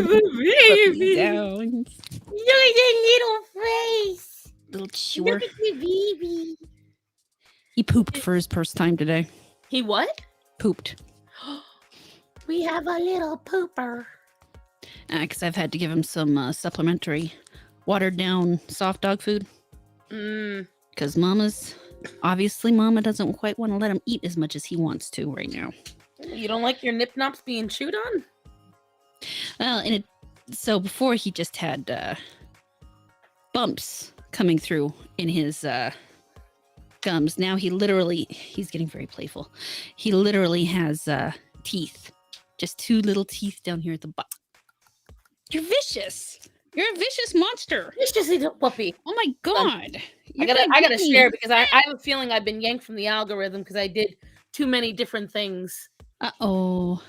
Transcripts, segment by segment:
baby. Down. Look at that little face. Little Look chewer. at the baby. He pooped for his first time today. He what? Pooped. We have a little pooper. Because I've had to give him some supplementary watered down soft dog food. Because Mama doesn't quite want to let him eat as much as he wants to right now. You don't like your nip nops being chewed on? Well, so before he just had bumps coming through in his gums. Now he's getting very playful. He literally has teeth. Just two little teeth down here at the bottom. You're vicious. You're a vicious monster. Vicious little puppy. Oh my god. I gotta share because I have a feeling I've been yanked from the algorithm because I did too many different things. Uh-oh.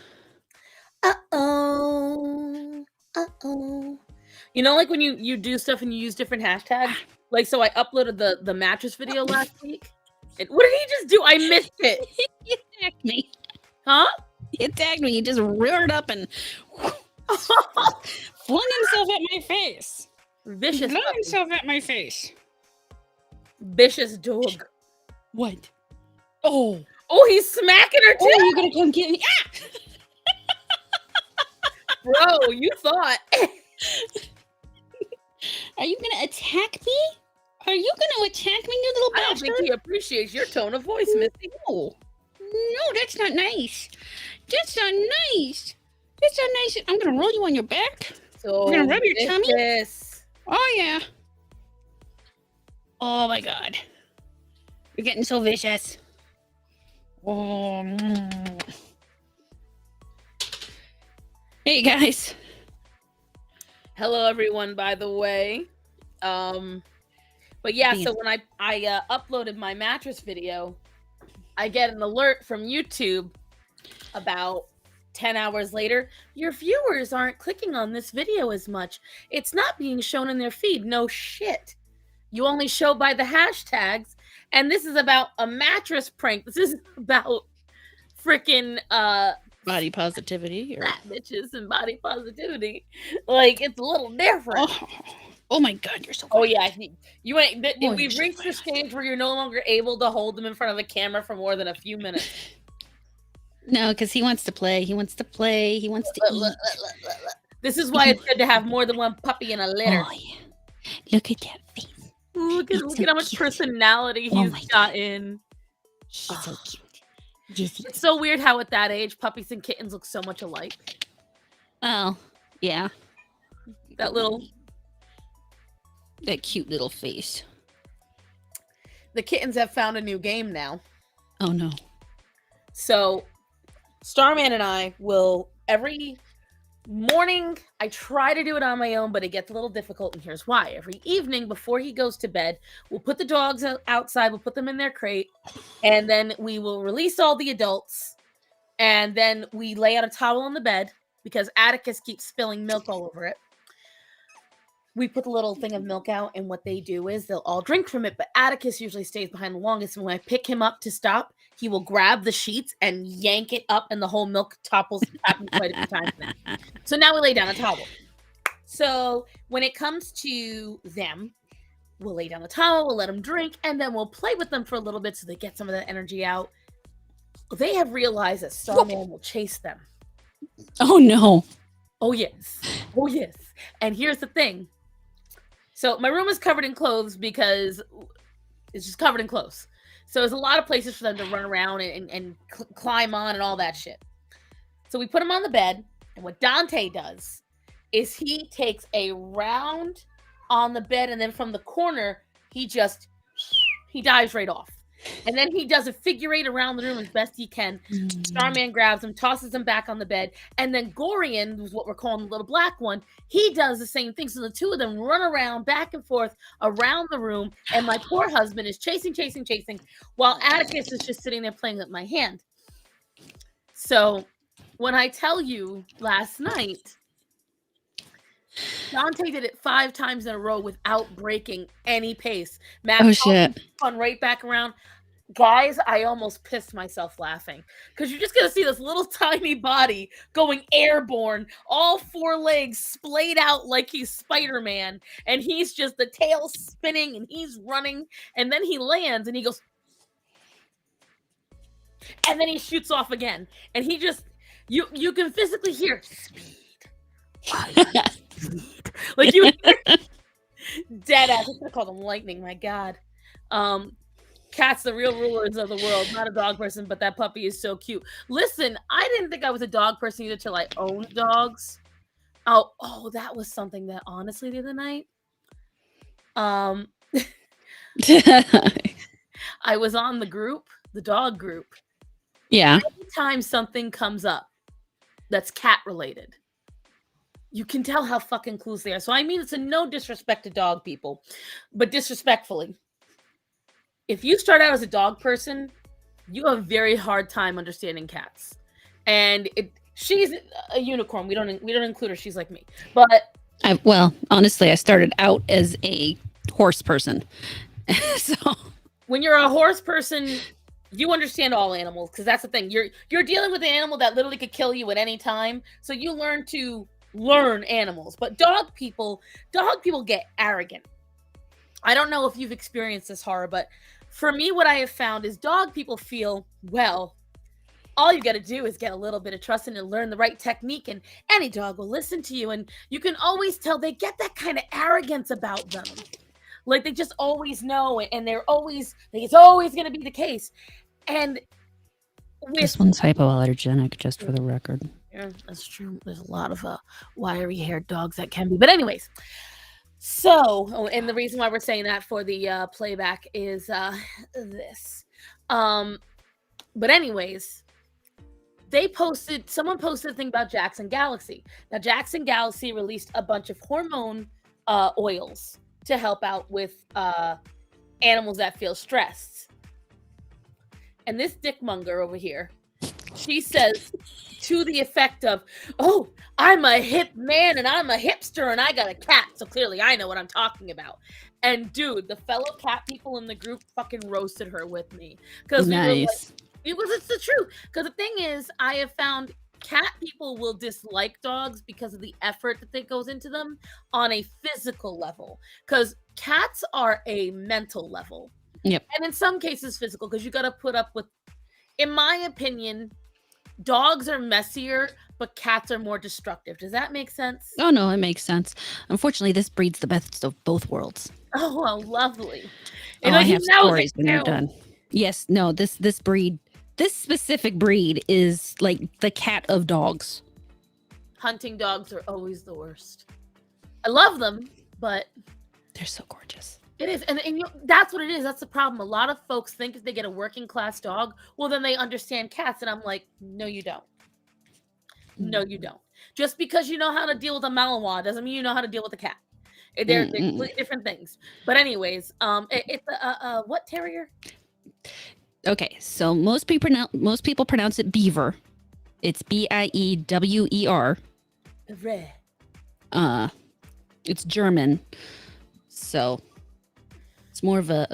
You know, like when you do stuff and you use different hashtags? Like, so I uploaded the mattress video last week. And what did he just do? I missed it. He attacked me. Huh? He attacked me. He just reared up and flung himself at my face. Vicious. Flung himself at my face. Vicious dog. What? Oh, he's smacking her too. Oh, you're gonna come get me? Bro, you thought. Are you gonna attack me? Are you gonna attack me, you little bastard? I don't think he appreciates your tone of voice, Missy. No, that's not nice. That's not nice. That's not nice. I'm gonna roll you on your back. So I'm gonna rub your tummy. Yes. Oh yeah. Oh my god. You're getting so vicious. Oh. Hey guys. Hello everyone, by the way. But yeah, so when I uploaded my mattress video, I get an alert from YouTube about 10 hours later. Your viewers aren't clicking on this video as much. It's not being shown in their feed. No shit. You only show by the hashtags. And this is about a mattress prank. This is about freaking body positivity or fat bitches and body positivity. Like, it's a little different. Oh my god, you're so Oh yeah, you ain't. We've reached the stage where you're no longer able to hold them in front of the camera for more than a few minutes. No, because he wants to play. He wants to play. He wants to eat. This is why it's good to have more than one puppy in a litter. Oh yeah, look at that face. Look at how much personality he's got in. He's so cute. It's so weird how at that age puppies and kittens look so much alike. Oh yeah, that cute little face. The kittens have found a new game now. Oh no. So Starman and I will every morning, I try to do it on my own, but it gets a little difficult, and here's why. Every evening before he goes to bed, we'll put the dogs outside, we'll put them in their crate, and then we will release all the adults, and then we lay out a towel on the bed because Atticus keeps spilling milk all over it. We put the little thing of milk out, and what they do is they'll all drink from it, but Atticus usually stays behind the longest, and when I pick him up to stop, he will grab the sheets and yank it up, and the whole milk topples. Happened quite a few times now. So now we lay down a towel. So when it comes to them, we'll lay down the towel, we'll let them drink, and then we'll play with them for a little bit so they get some of that energy out. They have realized that Starman will chase them. Oh, no. Oh, yes. Oh, yes. And here's the thing. So my room is covered in clothes because it's just covered in clothes. So there's a lot of places for them to run around and climb on and all that shit. So we put them on the bed. And what Dante does is he takes a round on the bed. And then from the corner, he dives right off. And then he does a figure eight around the room as best he can. Starman grabs him, tosses him back on the bed. And then Gorian, who's what we're calling the little black one, he does the same thing. So the two of them run around back and forth around the room. And my poor husband is chasing, while Atticus is just sitting there playing with my hand. So when I tell you last night, Dante did it 5 times in a row without breaking any pace. Matt shit. spun right back around. Guys, I almost pissed myself laughing because you're just gonna see this little tiny body going airborne, all four legs splayed out like he's Spider-Man, and he's just the tail spinning and he's running, and then he lands and he goes, and then he shoots off again, and he just you can physically hear speed, speed, like you hear dead ass. I call them lightning. My God. Cat's the real rulers of the world. Not a dog person, but that puppy is so cute. Listen, I didn't think I was a dog person either till I owned dogs. Oh, that was something that honestly the other night. Um, I was on the group, the dog group. Yeah. Anytime something comes up that's cat related, you can tell how fucking clueless they are. So I mean, it's a no disrespect to dog people, but disrespectfully, if you start out as a dog person, you have a very hard time understanding cats. And she's a unicorn. We don't include her. She's like me. But Well, honestly, I started out as a horse person. So when you're a horse person, you understand all animals because that's the thing. You're dealing with an animal that literally could kill you at any time. So you learn to learn animals. But dog people get arrogant. I don't know if you've experienced this horror, but for me, what I have found is dog people feel, well, all you got to do is get a little bit of trust and learn the right technique, and any dog will listen to you. And you can always tell they get that kind of arrogance about them. Like they just always know, and they're always, like, it's always going to be the case. And this one's hypoallergenic, just for the record. Yeah, that's true. There's a lot of wiry-haired dogs that can be. But anyways, so, and the reason why we're saying that for the playback is this. But anyways, someone posted a thing about Jackson Galaxy. Now, Jackson Galaxy released a bunch of hormone oils to help out with animals that feel stressed. And this dickmonger over here, she says to the effect of, oh, I'm a hip man and I'm a hipster and I got a cat, so clearly I know what I'm talking about. And dude, the fellow cat people in the group fucking roasted her with me. Because nice. It's the truth. Because the thing is, I have found cat people will dislike dogs because of the effort that goes into them on a physical level. Because cats are a mental level. Yep. And in some cases physical, because you got to put up with, in my opinion, dogs are messier, but cats are more destructive. Does that make sense? Oh, no, it makes sense. Unfortunately, this breeds the best of both worlds. Oh, well, lovely. And I have stories when you're done. Yes, no, this specific breed is like the cat of dogs. Hunting dogs are always the worst. I love them, but they're so gorgeous. It is, and that's what it is. That's the problem. A lot of folks think if they get a working class dog, well, then they understand cats. And I'm like, no, you don't. No, you don't. Just because you know how to deal with a Malinois doesn't mean you know how to deal with a cat. They're completely different things. But anyways, it's a what terrier? Okay, so most people pronounce it beaver. It's Biewer. It's German, so it's more of a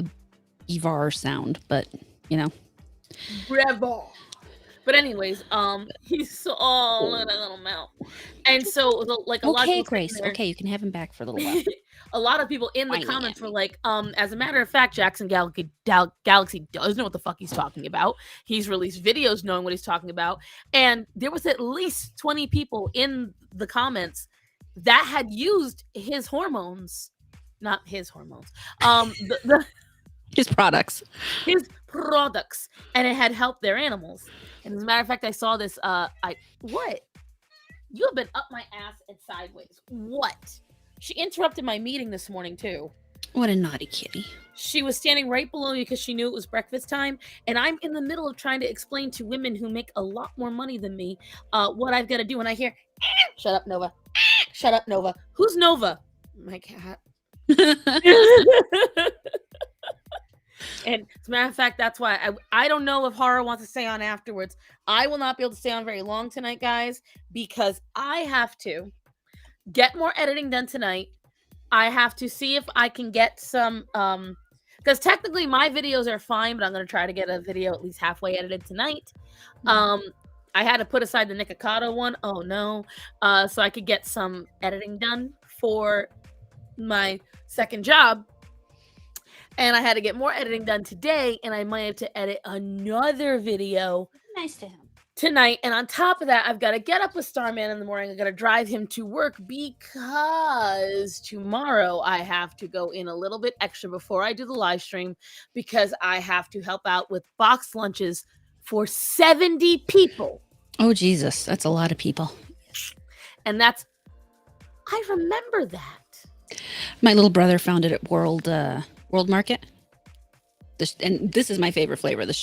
beaver sound, but you know. Bravo. But anyways, he's so look at that little mouth, and so like a lot of people Grace. Okay, you can have him back for a little while. A lot of people in the comments were like, as a matter of fact, Jackson Galaxy does know what the fuck he's talking about. He's released videos knowing what he's talking about, and there was at least 20 people in the comments that had used his hormones, not his hormones, his products. His products, and it had helped their animals. And as a matter of fact, I saw this. What? You have been up my ass and sideways. What? She interrupted my meeting this morning too. What a naughty kitty. She was standing right below me because she knew it was breakfast time, and I'm in the middle of trying to explain to women who make a lot more money than me what I've got to do. And I hear, "Shut up, Nova! Shut up, Nova! Who's Nova?" My cat. And as a matter of fact, that's why I don't know if Horror wants to stay on afterwards. I will not be able to stay on very long tonight, guys, because I have to get more editing done tonight. I have to see if I can get some because technically my videos are fine, but I'm gonna try to get a video at least halfway edited tonight. I had to put aside the Nikocado one. Oh no, so I could get some editing done for my second job. And I had to get more editing done today, and I might have to edit another video Nice to him. tonight. And on top of that, I've got to get up with Starman in the morning. I got to drive him to work because tomorrow I have to go in a little bit extra before I do the live stream because I have to help out with box lunches for 70 people. Oh, Jesus. That's a lot of people. And I remember that. My little brother found it at World Market. And this is my favorite flavor, the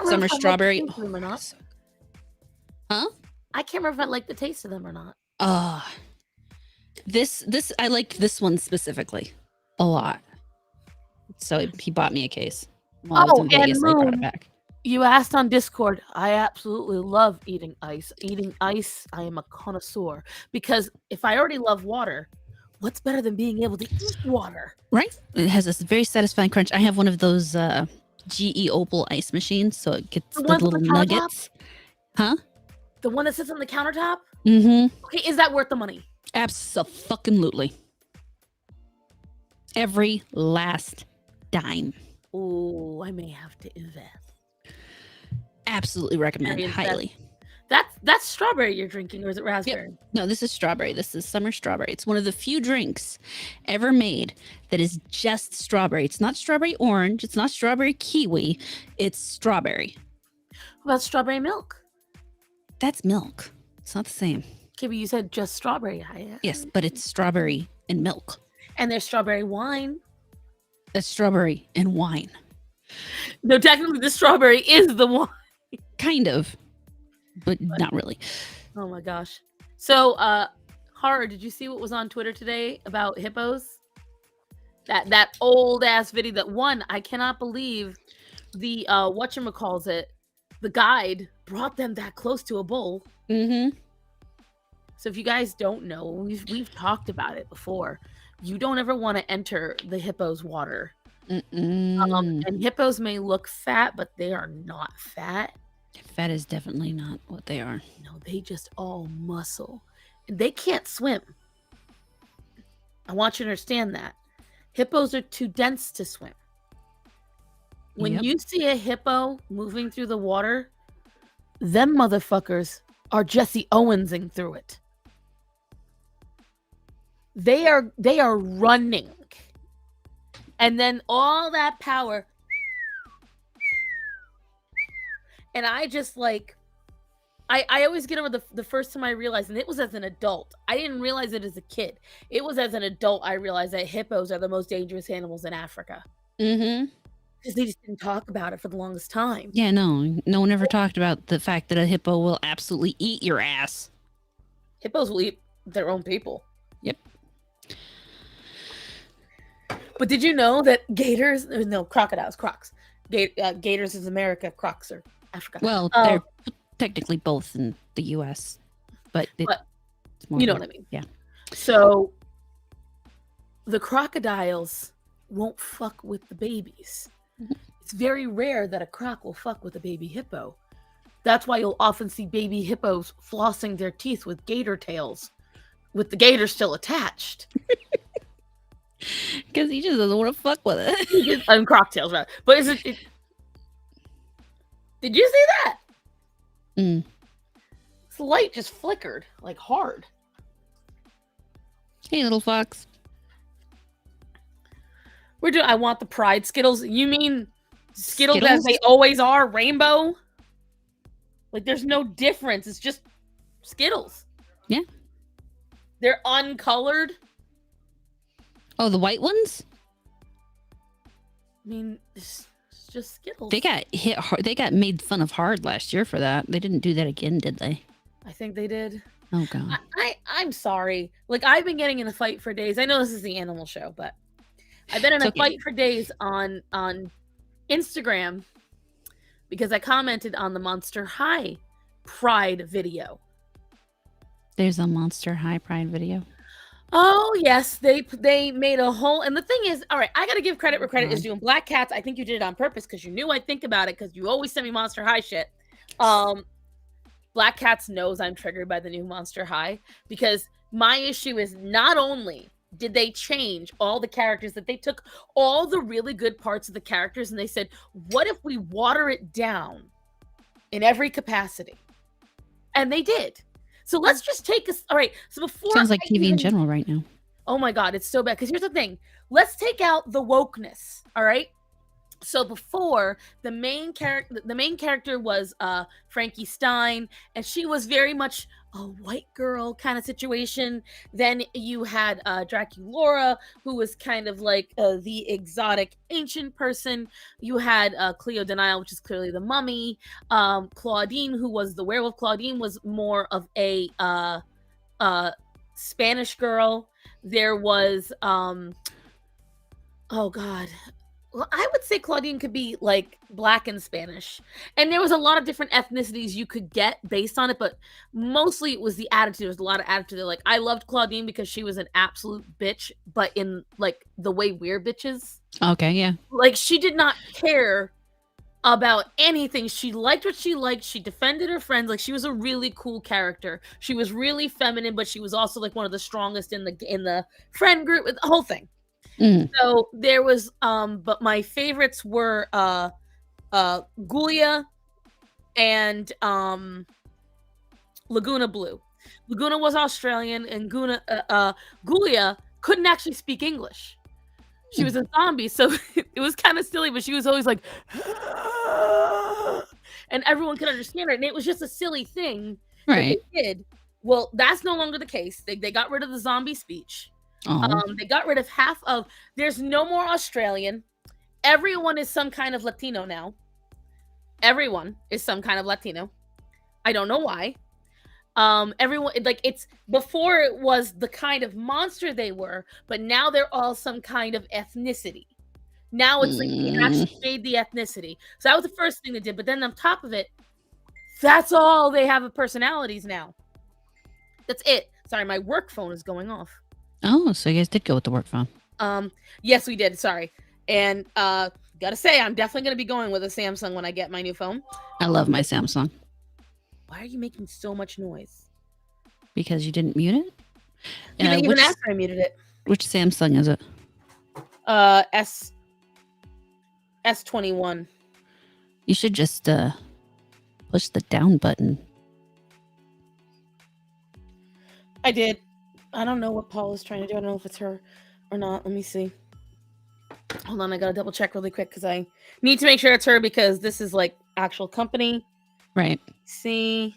summer strawberry. Oh, or not. Huh? I can't remember if I like the taste of them or not. This I liked this one specifically a lot. So he bought me a case. While I was in Vegas, I brought it back. You asked on Discord. I absolutely love eating ice. Eating ice, I am a connoisseur. Because if I already love water, what's better than being able to eat water? Right? It has this very satisfying crunch. I have one of those GE Opal ice machines, so it gets the little nuggets. Huh? The one that sits on the countertop? Mm-hmm. Okay, is that worth the money? Absolutely. Every last dime. Oh, I may have to invest. Absolutely recommend highly. That's strawberry you're drinking, or is it raspberry? Yep. No, this is strawberry. This is summer strawberry. It's one of the few drinks ever made that is just strawberry. It's not strawberry orange. It's not strawberry kiwi. It's strawberry. What about strawberry milk? That's milk. It's not the same. Okay, but you said just strawberry. Yes, but it's strawberry and milk. And there's strawberry wine. That's strawberry and wine. No, technically the strawberry is the wine. Kind of. But not really. Oh my gosh. So, Horror, did you see what was on Twitter today about hippos? That old ass video that I cannot believe the whatchamacallit, the guide brought them that close to a bull. Mm-hmm. So if you guys don't know, we've talked about it before. You don't ever want to enter the hippo's water. And hippos may look fat, but they are not fat. Fat is definitely not what they are. No, they just all muscle. And they can't swim. I want you to understand that. Hippos are too dense to swim. When you see a hippo moving through the water, them motherfuckers are Jesse Owensing through it. They are running. And then all that power. And I just I always get over the first time I realized, and it was as an adult. I didn't realize it as a kid. It was as an adult I realized that hippos are the most dangerous animals in Africa. Mm-hmm. Because they just didn't talk about it for the longest time. Yeah, no one ever talked about the fact that a hippo will absolutely eat your ass. Hippos will eat their own people. Yep. But did you know that crocodiles, crocs. Gators is America, crocs are Africa. Well, they're technically both in the U.S., but you know what I mean. Yeah. So the crocodiles won't fuck with the babies. Mm-hmm. It's very rare that a croc will fuck with a baby hippo. That's why you'll often see baby hippos flossing their teeth with gator tails, with the gator still attached. Because he just doesn't want to fuck with it. And croc tails, right? But is it? Did you see that? This light just flickered like hard. Hey, little fox. I want the Pride Skittles. You mean Skittles as they always are, rainbow? Like there's no difference. It's just Skittles. Yeah. They're uncolored. Oh, the white ones? I mean, it's just Skittles. They got hit hard. They got made fun of hard last year for that. They didn't do that again, did they? I think they did. Oh, God. I'm sorry. Like, I've been getting in a fight for days. I know this is the animal show, but I've been in a fight for days on Instagram because I commented on the Monster High Pride video. There's a Monster High Pride video? Oh yes, they made a whole, and the thing is, all right, I gotta give credit where credit is due. And Black Cats, I think you did it on purpose because you knew I'd think about it because you always send me Monster High shit. Um, Black Cats knows I'm triggered by the new Monster High because my issue is not only did they change all the characters, that they took all the really good parts of the characters and they said, what if we water it down in every capacity? And they did. So let's just take us. All right. So before Sounds like I TV in even, general right now. oh my God, it's so bad. Because here's the thing. Let's take out the wokeness. All right. So before, the main character was Frankie Stein, and she was very much a white girl kind of situation. Then you had Draculaura, who was kind of like the exotic ancient person. You had Cleo Denial, which is clearly the mummy. Claudine, who was the werewolf. Claudine was more of a Spanish girl. There was oh God. Well, I would say Claudine could be like black and Spanish. And there was a lot of different ethnicities you could get based on it, but mostly it was the attitude. There was a lot of attitude. Like, I loved Claudine because she was an absolute bitch, but in like the way we're bitches. Okay, yeah. Like, she did not care about anything. She liked what she liked. She defended her friends. Like, she was a really cool character. She was really feminine, but she was also like one of the strongest in the friend group, the whole thing. So there was but my favorites were Gulia and Laguna Blue. Laguna was Australian, and Gulia couldn't actually speak English. She was a zombie, so it was kind of silly, but she was always like and everyone could understand her, and it was just a silly thing that Right. they did. Well, that's no longer the case. They got rid of the zombie speech. Oh. They got rid of half of. There's no more Australian. Everyone is some kind of Latino now. Everyone is some kind of Latino. I don't know why. Everyone, like, it's before it was the kind of monster they were, but now they're all some kind of ethnicity. Now it's like they actually made the ethnicity. So that was the first thing they did. But then on top of it, that's all they have of personalities now. That's it. Sorry, my work phone is going off. Oh, so you guys did go with the work phone. Yes, we did. Sorry. And gotta say, I'm definitely gonna be going with a Samsung when I get my new phone. I love my Samsung. Why are you making so much noise? Because you didn't mute it? Even after I muted it. Which Samsung is it? S21. You should just push the down button. I did. I don't know what Paul is trying to do. I don't know if it's her or not. Let me see. Hold on, I gotta double check really quick because I need to make sure it's her, because this is like actual company. Right. See.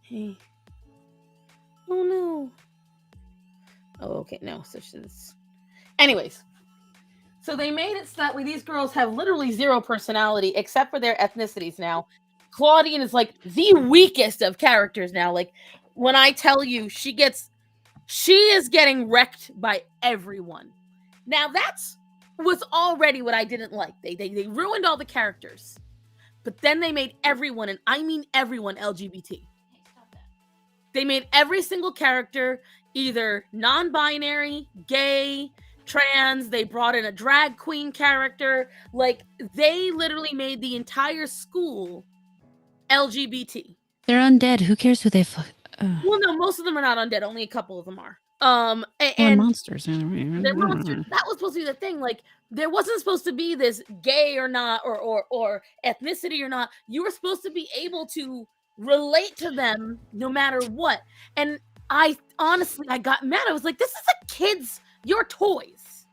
Hey. Oh no. Oh, okay. No. So she's. Anyways. So they made it so that way these girls have literally zero personality except for their ethnicities now. Claudine is like the weakest of characters now. Like, when I tell you she is getting wrecked by everyone. Now was already what I didn't like. They ruined all the characters. But then they made everyone, and I mean everyone, LGBT. They made every single character either non-binary, gay, trans. They brought in a drag queen character. Like, they literally made the entire school LGBT. They're undead. Who cares who they fuck? Well, no, most of them are not undead. Only a couple of them are. And monsters. They're monsters. That was supposed to be the thing. Like, there wasn't supposed to be this gay or not, or ethnicity or not. You were supposed to be able to relate to them no matter what. And I honestly got mad. I was like, this is a kid's. Your toys.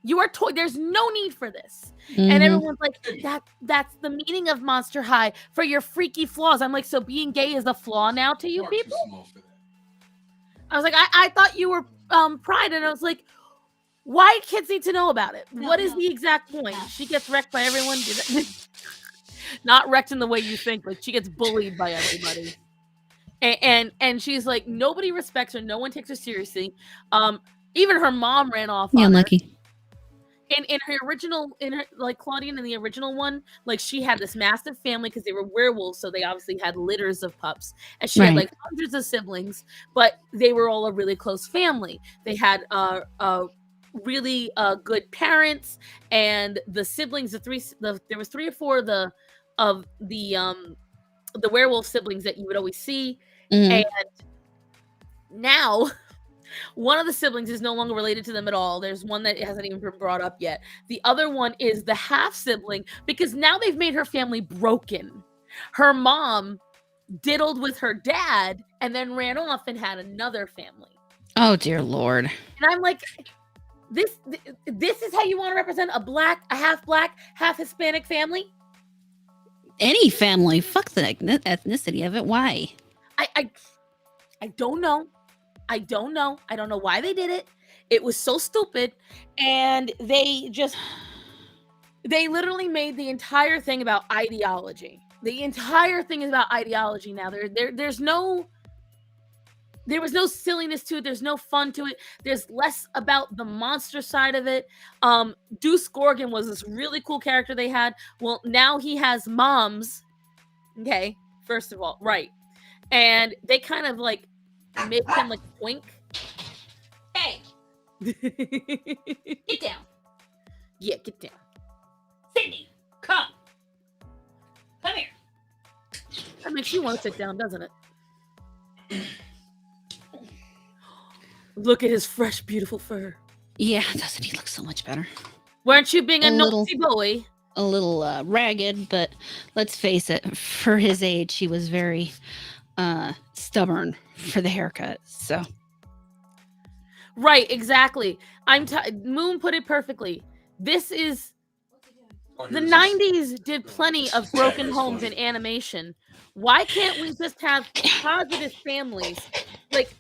Your toy. There's no need for this. Mm-hmm. And everyone's like, that's the meaning of Monster High, for your freaky flaws. I'm like, so being gay is a flaw now to you people? I was like, I thought you were Pride, and I was like, why kids need to know about it? What is the exact point? She gets wrecked by everyone. Not wrecked in the way you think. Like, she gets bullied by everybody. And she's like, nobody respects her. No one takes her seriously. Even her mom ran off. Yeah, unlucky. in her original, in her, like Claudine in the original one, like she had this massive family because they were werewolves, so they obviously had litters of pups, and she had Right. like hundreds of siblings, but they were all a really close family. They had really good parents, and the siblings, there was three or four of the werewolf siblings that you would always see, Mm. and now one of the siblings is no longer related to them at all. There's one that hasn't even been brought up yet. The other one is the half sibling because now they've made her family broken. Her mom diddled with her dad and then ran off and had another family. Oh dear Lord. And I'm like, this is how you want to represent a half black, half Hispanic family? Any family, fuck the ethnicity of it. Why? I don't know. I don't know. I don't know why they did it. It was so stupid. And they literally made the entire thing about ideology. The entire thing is about ideology now. There was no silliness to it. There's no fun to it. There's less about the monster side of it. Deuce Gorgon was this really cool character they had. Well, now he has moms. Okay, first of all, right. And they kind of like make him like a twink. Hey, get down. Yeah, get down. Sydney, come. Come here. That makes you want to sit down, doesn't it? Look at his fresh, beautiful fur. Yeah, doesn't he look so much better? Weren't you being a little- naughty boy? A little ragged, but let's face it, for his age, he was very stubborn for the haircut. So Right, exactly. Moon put it perfectly. This is the 90s did plenty of broken homes in animation. Why can't we just have positive families? Like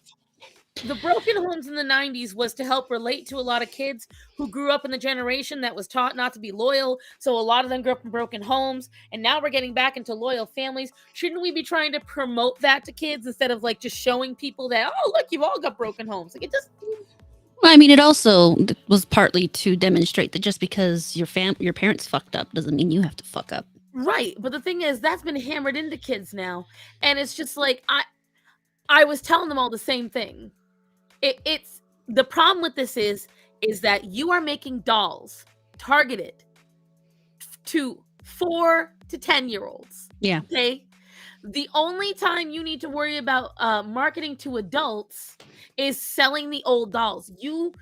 the broken homes in the 90s was to help relate to a lot of kids who grew up in the generation that was taught not to be loyal. So a lot of them grew up in broken homes, and now we're getting back into loyal families. Shouldn't we be trying to promote that to kids instead of like just showing people that, oh, look, you've all got broken homes? Like it just. well, I mean, it also was partly to demonstrate that just because your parents fucked up doesn't mean you have to fuck up. Right, but the thing is, that's been hammered into kids now, and it's just like I was telling them all the same thing. It's the problem with this is that you are making dolls targeted to 4 to 10-year-olds. Yeah. Okay. The only time you need to worry about marketing to adults is selling the old dolls. You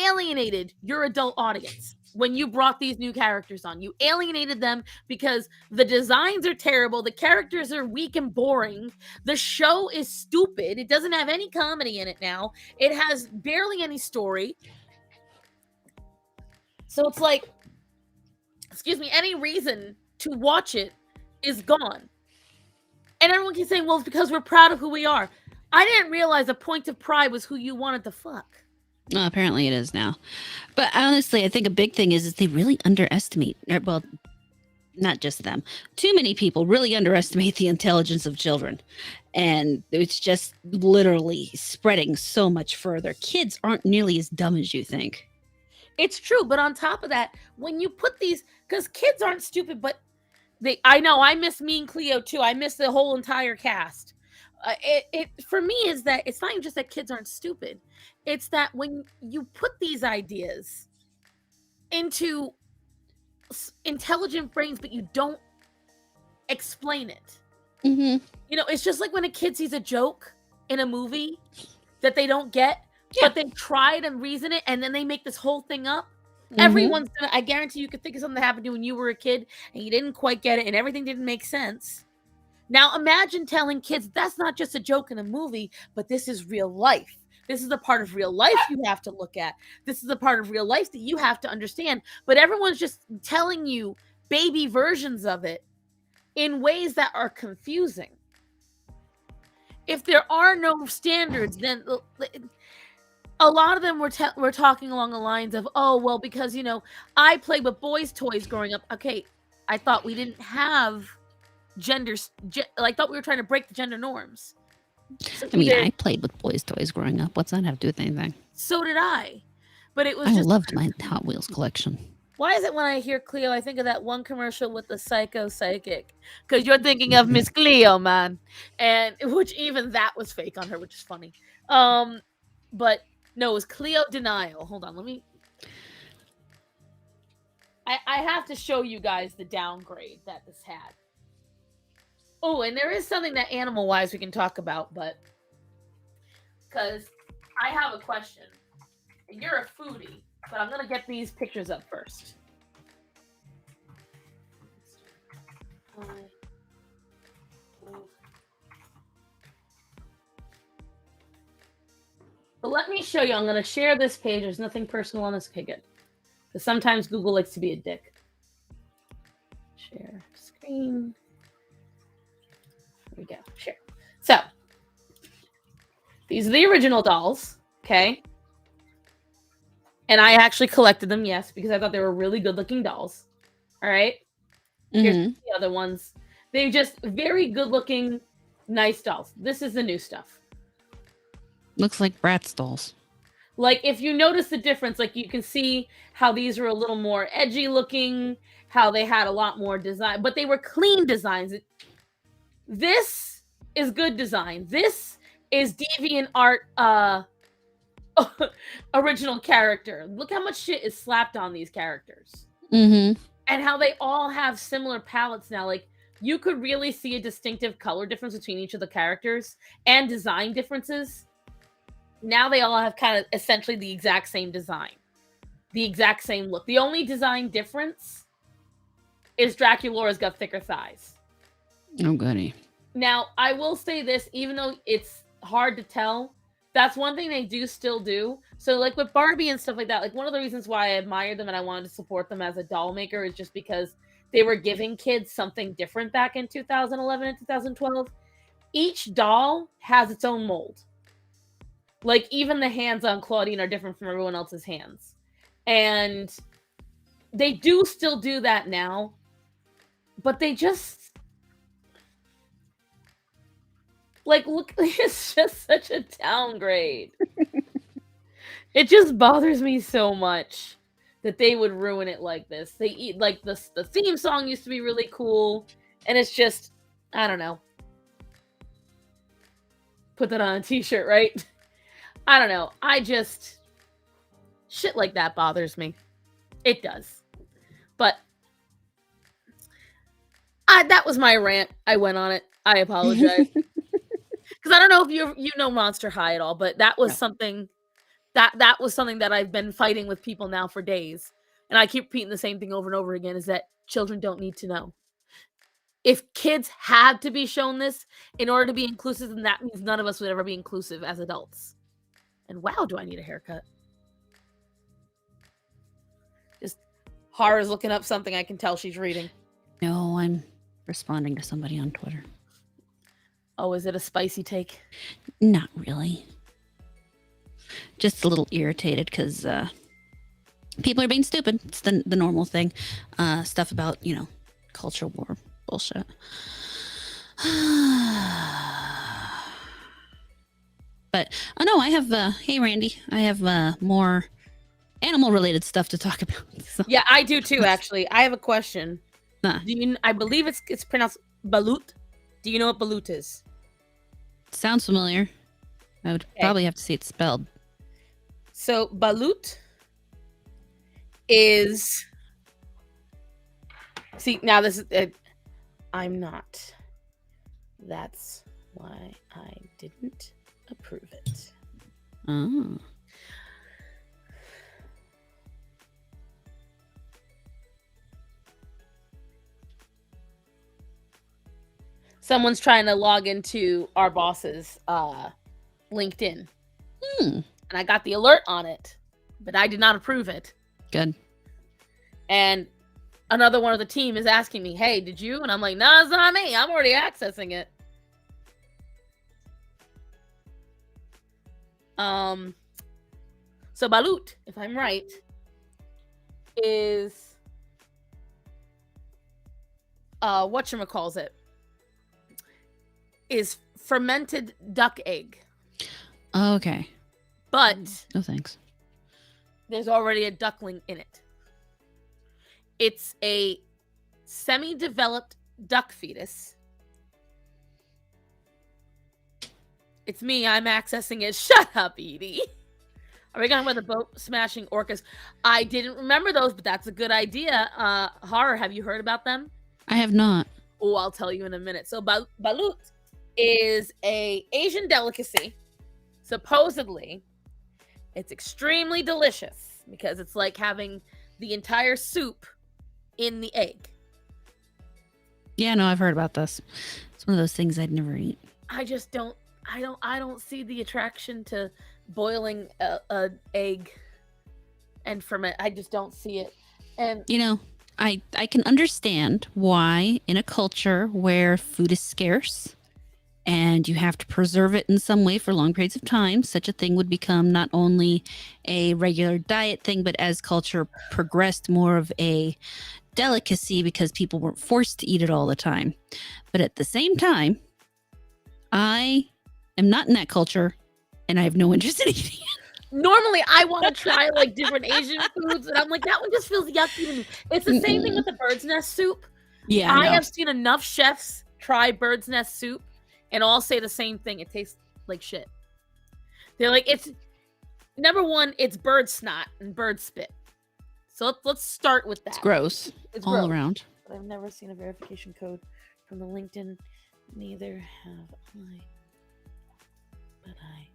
alienated your adult audience when you brought these new characters on. You alienated them because the designs are terrible, the characters are weak and boring, the show is stupid, it doesn't have any comedy in it now, it has barely any story. So it's like, excuse me, any reason to watch it is gone. And everyone keeps saying, well, it's because we're proud of who we are. I didn't realize a point of pride was who you wanted to fuck. Well, apparently it is now. But honestly, I think a big thing is they really underestimate, well, not just them. Too many people really underestimate the intelligence of children. And it's just literally spreading so much further. Kids aren't nearly as dumb as you think. It's true, but on top of that, when you put these, because kids aren't stupid, but I know I miss Mean Cleo too. I miss the whole entire cast. It for me is that it's not even just that kids aren't stupid. It's that when you put these ideas into intelligent brains, but you don't explain it. Mm-hmm. You know, it's just like when a kid sees a joke in a movie that they don't get, Yeah. but they try to reason it, and then they make this whole thing up. Mm-hmm. Everyone's gonna, I guarantee you could think of something that happened to you when you were a kid and you didn't quite get it and everything didn't make sense. Now imagine telling kids that's not just a joke in a movie, but this is real life. This is a part of real life you have to look at. This is a part of real life that you have to understand. But everyone's just telling you baby versions of it in ways that are confusing. If there are no standards, then a lot of them were talking along the lines of, oh, well, because, you know, I played with boys' toys growing up. Okay, I thought we didn't have genders. I thought we were trying to break the gender norms. So I mean, I played with boys' toys growing up. What's that have to do with anything? So did I. But it was I just, loved my Hot Wheels collection. why is it when I hear Cleo, I think of that one commercial with the psycho psychic? Because you're thinking of Miss Cleo, man, and which even that was fake on her, which is funny. But no, it was Cleo Denial. Hold on, let me. I have to show you guys the downgrade that this had. Oh, and there is something that animal wise we can talk about, but because I have a question. You're a foodie, but I'm gonna get these pictures up first. But let me show you. I'm gonna share this page. There's nothing personal on this. Okay, good. Because sometimes Google likes to be a dick. Share screen. There we go. Share. So these are the original dolls. Okay. And I actually collected them, yes, because I thought they were really good looking dolls. All right. Here's the other ones. They just very good looking, nice dolls. This is the new stuff. Looks like Bratz dolls. Like, if you notice the difference, like you can see how these were a little more edgy looking, how they had a lot more design, but they were clean designs. This is good design. This is DeviantArt original character. Look how much shit is slapped on these characters. Mm-hmm. And how they all have similar palettes now. Like, you could really see a distinctive color difference between each of the characters and design differences. Now they all have kind of essentially the exact same design, the exact same look. The only design difference is Draculaura's got thicker thighs. Oh, goody. Now, I will say this, even though it's hard to tell, that's one thing they do still do. So, like with Barbie and stuff like that, like one of the reasons why I admire them and I wanted to support them as a doll maker is just because they were giving kids something different back in 2011 and 2012. Each doll has its own mold. Like, even the hands on Claudine are different from everyone else's hands. And they do still do that now. But they just... Like, look, it's just such a downgrade. It just bothers me so much that they would ruin it like this. They eat, like, the theme song used to be really cool. And it's just, I don't know. Put that on a t-shirt, right? I don't know. I just... Shit like that bothers me. It does. But... that was my rant. I went on it. I apologize. Because I don't know if you know Monster High at all, but that was something... That was something that I've been fighting with people now for days. And I keep repeating the same thing over and over again, is that children don't need to know. If kids had to be shown this in order to be inclusive, then that means none of us would ever be inclusive as adults. And wow, do I need a haircut? Just Hara's looking up something. I can tell she's reading. No, I'm responding to somebody on Twitter. Oh, is it a spicy take? Not really. Just a little irritated because people are being stupid. It's the normal thing. Stuff about, culture war bullshit. But, oh no, I have, hey Randy, I have more animal related stuff to talk about. So. Yeah, I do too, actually. I have a question. Nah. I believe it's pronounced balut. Do you know what balut is? Sounds familiar. I would probably have to see it spelled. So balut is... See, now this is... I'm not. That's why I didn't approve it. Oh. Someone's trying to log into our boss's LinkedIn. And I got the alert on it, but I did not approve it. Good. And another one of the team is asking me, hey, did you? And I'm like, no, it's not me. I'm already accessing it. So balut, if I'm right, is whatchamacallit, is fermented duck egg. Okay. But no thanks. There's already a duckling in it. It's a semi-developed duck fetus. It's me. I'm accessing it. Shut up, Edie. Are we going with the boat smashing orcas? I didn't remember those, but that's a good idea. Horror, have you heard about them? I have not. Oh, I'll tell you in a minute. So balut is a Asian delicacy. Supposedly, it's extremely delicious because it's like having the entire soup in the egg. Yeah, no, I've heard about this. It's one of those things I'd never eat. I just don't. I don't see the attraction to boiling a egg and ferment. I just don't see it. And You know, I can understand why in a culture where food is scarce and you have to preserve it in some way for long periods of time, such a thing would become not only a regular diet thing, but as culture progressed, more of a delicacy because people weren't forced to eat it all the time. But at the same time, I am not in that culture and I have no interest in eating it. normally I want to try like different Asian foods, and I'm like, that one just feels yucky to me. It's the same thing with the bird's nest soup. Yeah, I no. have seen enough chefs try bird's nest soup and all say the same thing. It tastes like shit. They're like, it's number one, it's bird snot and bird spit. So let's start with that. It's gross It's all gross. around. But I've never seen a verification code from the LinkedIn. Neither have I. But I.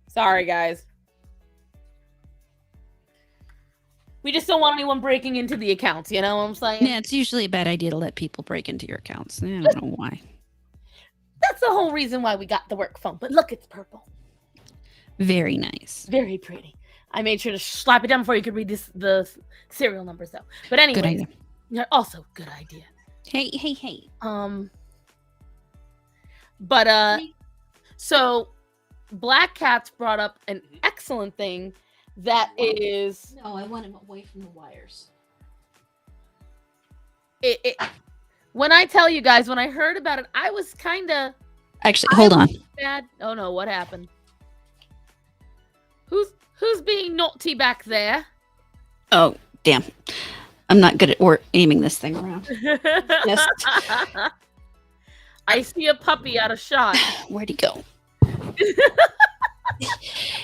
Sorry, guys. We just don't want anyone breaking into the accounts, you know what I'm saying? Yeah, it's usually a bad idea to let people break into your accounts. I don't know why. That's the whole reason why we got the work phone. But look, it's purple. Very nice. Very pretty. I made sure to slap it down before you could read the serial numbers, though. But anyway, Good idea. Also good idea. Hey. But so Black Cat's brought up an excellent thing that is No, I want him away from the wires. it when I tell you guys, when I heard about it, I was kind of Actually, hold on. bad. Oh no, what happened? Who's being naughty back there? Oh, damn. I'm not good at aiming this thing around. Yes. I see a puppy out of shot. Where'd he go?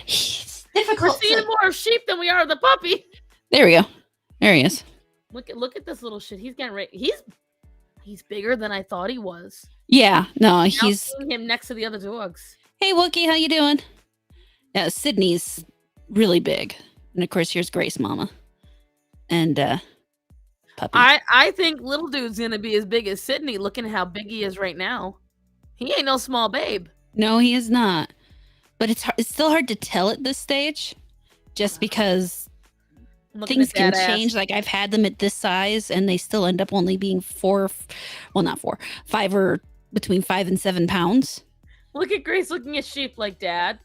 It's We're difficult. seeing more of sheep than we are of the puppy. There we go. There he is. Look at this little shit. He's getting ready. He's bigger than I thought he was. Yeah, no, Now he's. seeing him next to the other dogs. Hey, Wookie, how you doing? Yeah, Sydney's really big, and of course here's Grace Mama, and puppy. I think little dude's gonna be as big as Sydney. Looking at how big he is right now, he ain't no small babe. No, he is not. But it's still hard to tell at this stage, just because I'm looking things at can that ass. change. Like I've had them at this size, and they still end up only being 5 or between 5 and 7 pounds. Look at Grace looking at sheep like Dad.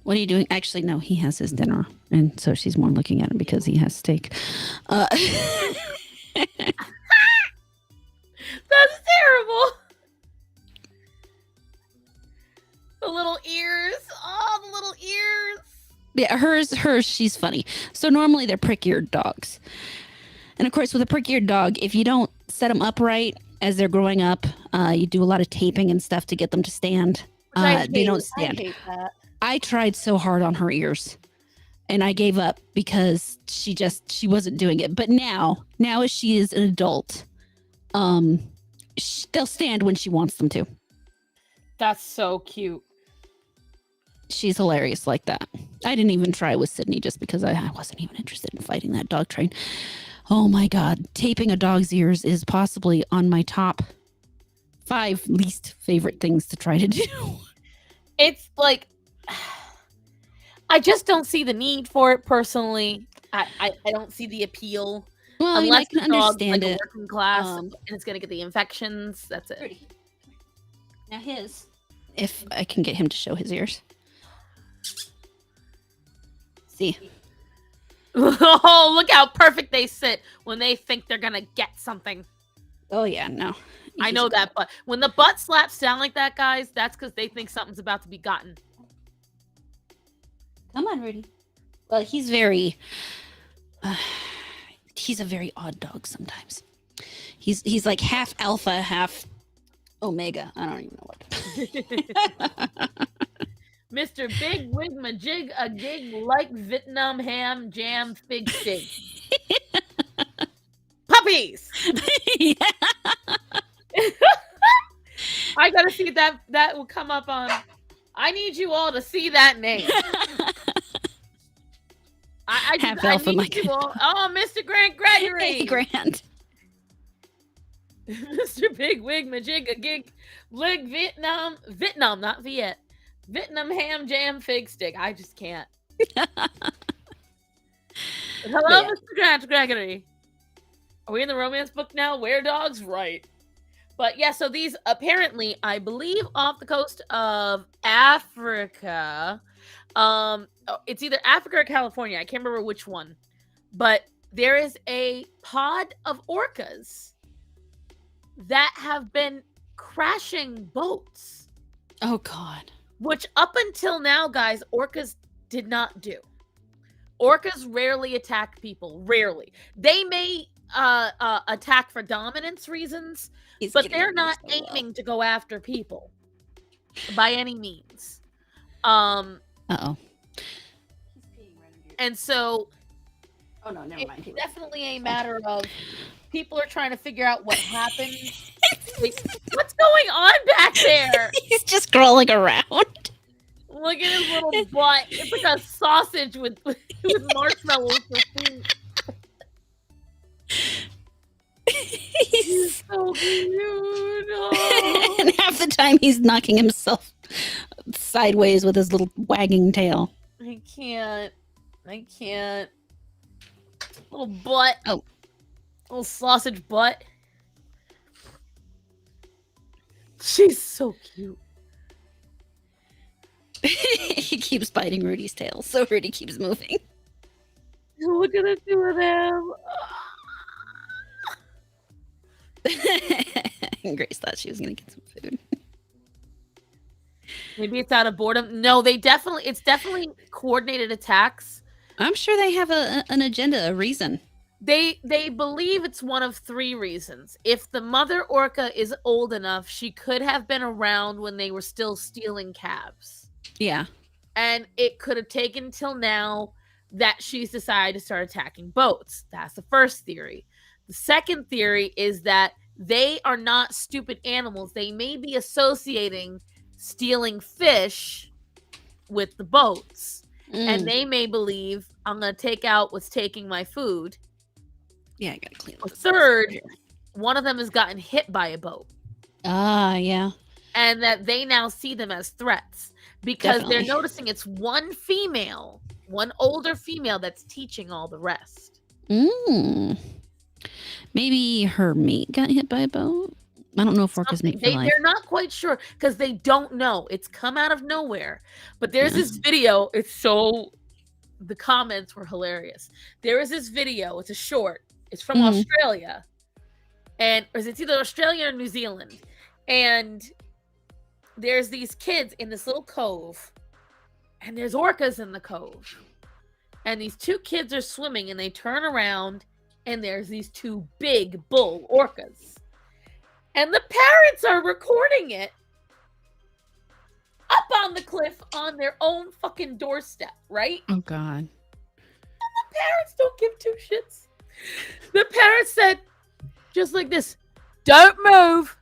What are you doing? Actually, no, he has his dinner, and so she's more looking at him because he has steak. That's terrible. The little ears. Oh, the little ears. Yeah, hers, she's funny. So normally they're prick-eared dogs. And of course, with a prick-eared dog, if you don't set them upright as they're growing up, you do a lot of taping and stuff to get them to stand. They don't stand. I hate that. I tried so hard on her ears and I gave up because she wasn't doing it. But now as she is an adult, they'll stand when she wants them to. That's so cute. She's hilarious like that. I didn't even try with Sydney just because I wasn't even interested in fighting that dog train. Oh my God. Taping a dog's ears is possibly on my top 5 least favorite things to try to do. It's like I just don't see the need for it personally. I don't see the appeal. Well, Unless I can the dog's understand like a it. working class and it's gonna get the infections. That's it. Now his. If I can get him to show his ears. See. Oh, look how perfect they sit when they think they're gonna get something. Oh yeah, no. I know that, but when the butt slaps down like that, guys, that's because they think something's about to be gotten. Come on, Rudy. Well, he's very. He's a very odd dog sometimes. He's like half alpha, half omega. I don't even know what. Mr. Big Wig Majig a gig like Vietnam ham jam fig stig. Puppies. Yeah. I gotta see that will come up on. I need you all to see that name. I need you all. Oh, Mr. Grant Gregory. Hey, Grant. Mr. Big Wig Majig a gig lig Vietnam, not Viet. Vietnam ham jam fig stick. I just can't. Hello, Mr. Grant Gregory. Are we in the romance book now? Where dogs right. But yeah, so these apparently, I believe, off the coast of Africa. It's either Africa or California. I can't remember which one. But there is a pod of orcas that have been crashing boats. Oh, God. Which up until now, guys, orcas did not do. Orcas rarely attack people. Rarely. They may attack for dominance reasons, but they're not aiming to go after people by any means. Uh-oh. And so oh no, never mind. It's definitely a matter of people are trying to figure out what happened. What's going on back there? He's just crawling around. Look at his little butt. It's like a sausage with marshmallows for feet. He's so cute. Oh. And half the time he's knocking himself sideways with his little wagging tail. I can't. Little butt. Oh. Little sausage butt. She's so cute. He keeps biting Rudy's tail, so Rudy keeps moving. Look at the two of them. Grace thought she was going to get some food. Maybe it's out of boredom. No, it's definitely coordinated attacks. I'm sure they have an agenda, a reason. They believe it's one of three reasons. If the mother orca is old enough, she could have been around when they were still stealing calves. Yeah. And it could have taken till now that she's decided to start attacking boats. That's the first theory. The second theory is that they are not stupid animals. They may be associating stealing fish with the boats. And they may believe, I'm going to take out what's taking my food. Yeah, I got to clean up. Third, one of them has gotten hit by a boat. Ah, yeah. And that they now see them as threats. Because they're noticing it's one older female that's teaching all the rest. Maybe her mate got hit by a boat. I don't know if orcas mate for life. They're not quite sure because they don't know. It's come out of nowhere. But there's this video. The comments were hilarious. There is this video. It's a short. It's from Australia. Or it's either Australia or New Zealand. And there's these kids in this little cove, and there's orcas in the cove. And these two kids are swimming, and they turn around, and there's these two big bull orcas. And the parents are recording it up on the cliff on their own fucking doorstep, right? Oh, God. And the parents don't give two shits. The parents said, just like this, don't move.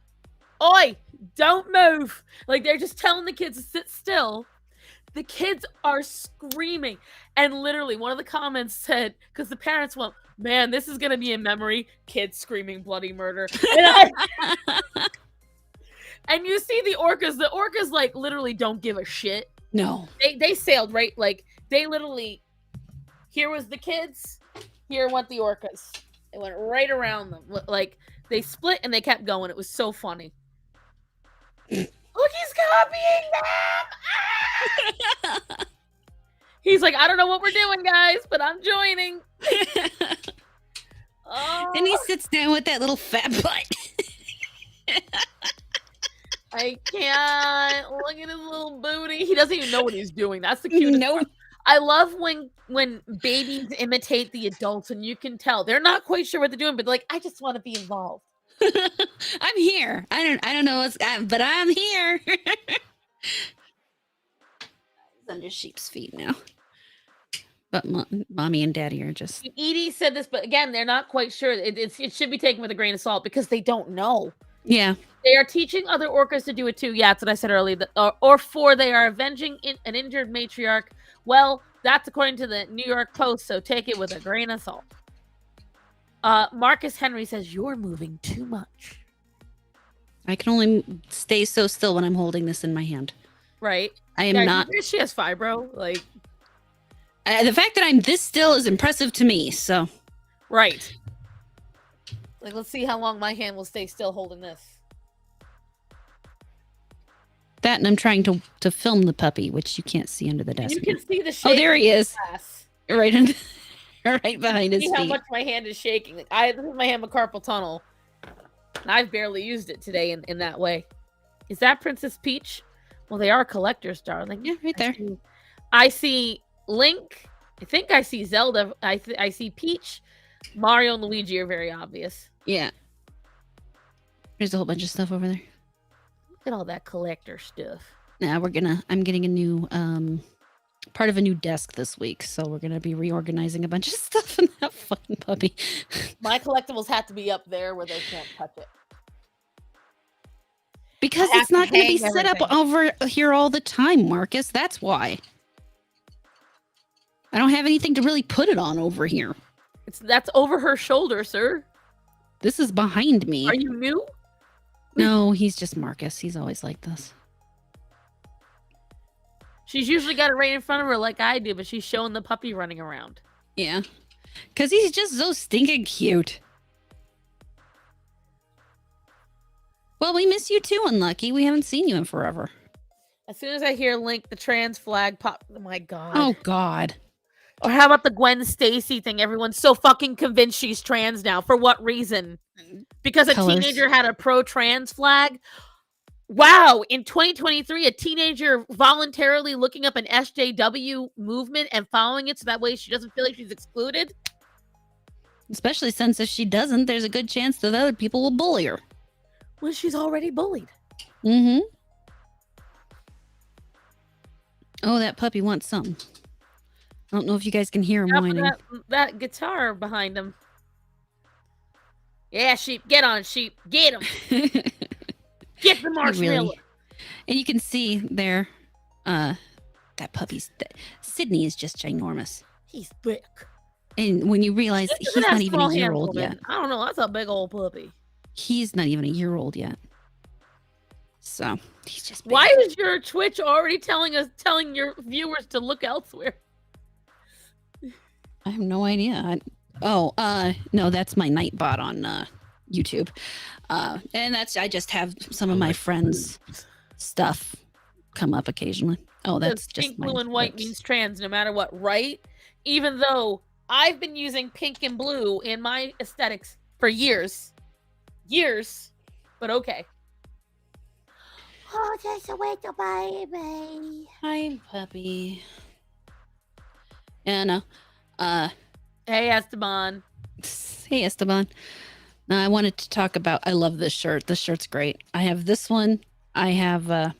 Oi, don't move. Like, they're just telling the kids to sit still. The kids are screaming. And literally, one of the comments said, because the parents went, man, this is going to be a memory. Kids screaming bloody murder. And you see the orcas. The orcas, like, literally don't give a shit. No. They sailed, right? Like, they literally, here was the kids. Here went the orcas. It went right around them. Like, they split and they kept going. It was so funny. Look Look, he's copying them. Ah! He's like, I don't know what we're doing, guys, but I'm joining. Oh, And he sits down with that little fat butt. I can't. Look at his little booty. He doesn't even know what he's doing. That's the cutest Nope. part. I love when babies imitate the adults, and you can tell they're not quite sure what they're doing, but they're like, I just want to be involved. I'm here. I don't know what's, but I'm here. He's under sheep's feet now. But mommy and daddy are just. Edie said this, but again, they're not quite sure. It should be taken with a grain of salt because they don't know. Yeah. They are teaching other orcas to do it too. Yeah, that's what I said earlier. Or four, they are avenging an injured matriarch. Well, that's according to the New York Post, so take it with a grain of salt. Marcus Henry says, you're moving too much. I can only stay so still when I'm holding this in my hand. Right. I am not. She has fibro. Like, the fact that I'm this still is impressive to me. So. Right. Like, let's see how long my hand will stay still holding this. That, and I'm trying to film the puppy, which you can't see under the desk. You can see the shape. Oh, there he is. Glass. Right behind his See feet. how much my hand is shaking. Like, this is my hand with carpal tunnel. And I've barely used it today in that way. Is that Princess Peach? Well, they are collectors, darling. Yeah, right there. I see Link. I think I see Zelda. I see Peach. Mario and Luigi are very obvious. Yeah. There's a whole bunch of stuff over there. Look at all that collector stuff. Now I'm getting a new part of a new desk this week, so we're gonna be reorganizing a bunch of stuff in that fucking puppy. My collectibles have to be up there where they can't touch it. Because it's not gonna be set up over here all the time, Marcus. That's why. I don't have anything to really put it on over here. That's over her shoulder, sir. This is behind me. Are you new? No, he's just Marcus. He's always like this. She's usually got it right in front of her like I do, but she's showing the puppy running around. Yeah. Because he's just so stinking cute. Well, we miss you too, Unlucky. We haven't seen you in forever. As soon as I hear Link, the trans flag pop. Oh my God. Oh, God. Or how about the Gwen Stacy thing? Everyone's so fucking convinced she's trans now. For what reason? Because a teenager had a pro-trans flag? Wow. In 2023, a teenager voluntarily looking up an SJW movement and following it so that way she doesn't feel like she's excluded? Especially since if she doesn't, there's a good chance that other people will bully her. Well, she's already bullied. Mm-hmm. Oh, that puppy wants something. I don't know if you guys can hear him whining. That guitar behind him. Yeah, sheep. Get on, sheep. Get him. Get the marshmallow. Really. And you can see there, that puppy's... Sydney is just ginormous. He's big. And when you realize he's not even a year old yet. I don't know. That's a big old puppy. He's not even a year old yet. So, he's just big. Why is your Twitch already telling your viewers to look elsewhere? I have no idea. No, that's my Nightbot on YouTube. And I just have some of my friends' stuff come up occasionally. Oh, that's just pink, blue, and white means trans no matter what, right? Even though I've been using pink and blue in my aesthetics for years. But okay. Oh, just a little baby. Hi, puppy. Yeah, no. Hey, Esteban. Hey, Esteban. Now, I wanted to talk about, I love this shirt. This shirt's great. I have this one. I have, I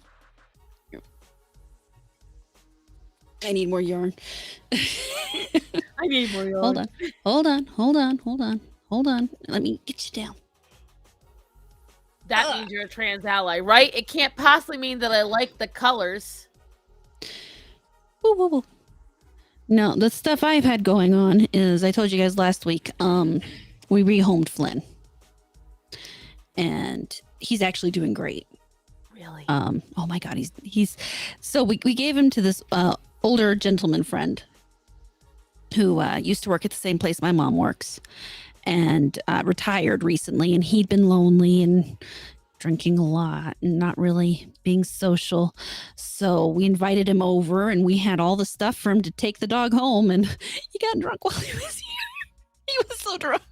need more yarn. I need more yarn. Hold on. Let me get you down. That means you're a trans ally, right? It can't possibly mean that I like the colors. Woo. No, the stuff I've had going on is, I told you guys last week, we rehomed Flynn. And he's actually doing great. Really? Oh my God, he's so we gave him to this older gentleman friend who used to work at the same place my mom works and retired recently, and he'd been lonely and drinking a lot and not really being social. So we invited him over and we had all the stuff for him to take the dog home, and he got drunk while he was here. He was so drunk.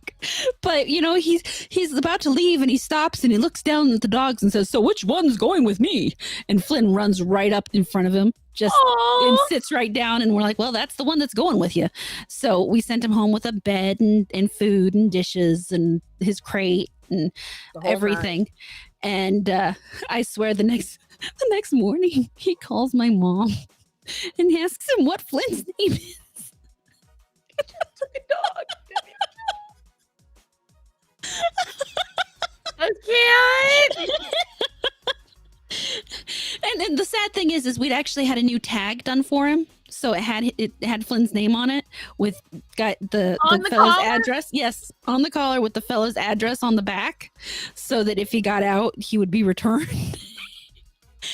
But you know, he's about to leave and he stops and he looks down at the dogs and says, "So which one's going with me?" And Flynn runs right up in front of him, just and sits right down, and we're like, "Well, that's the one that's going with you." So we sent him home with a bed and food and dishes and his crate and everything. And I swear the next morning he calls my mom and asks him what Flynn's name is. Dog. I can't. And the sad thing is we'd actually had a new tag done for him, so it had Flynn's name on it with the fellow's collar? address. Yes, on the collar with the fellow's address on the back, so that if he got out, he would be returned.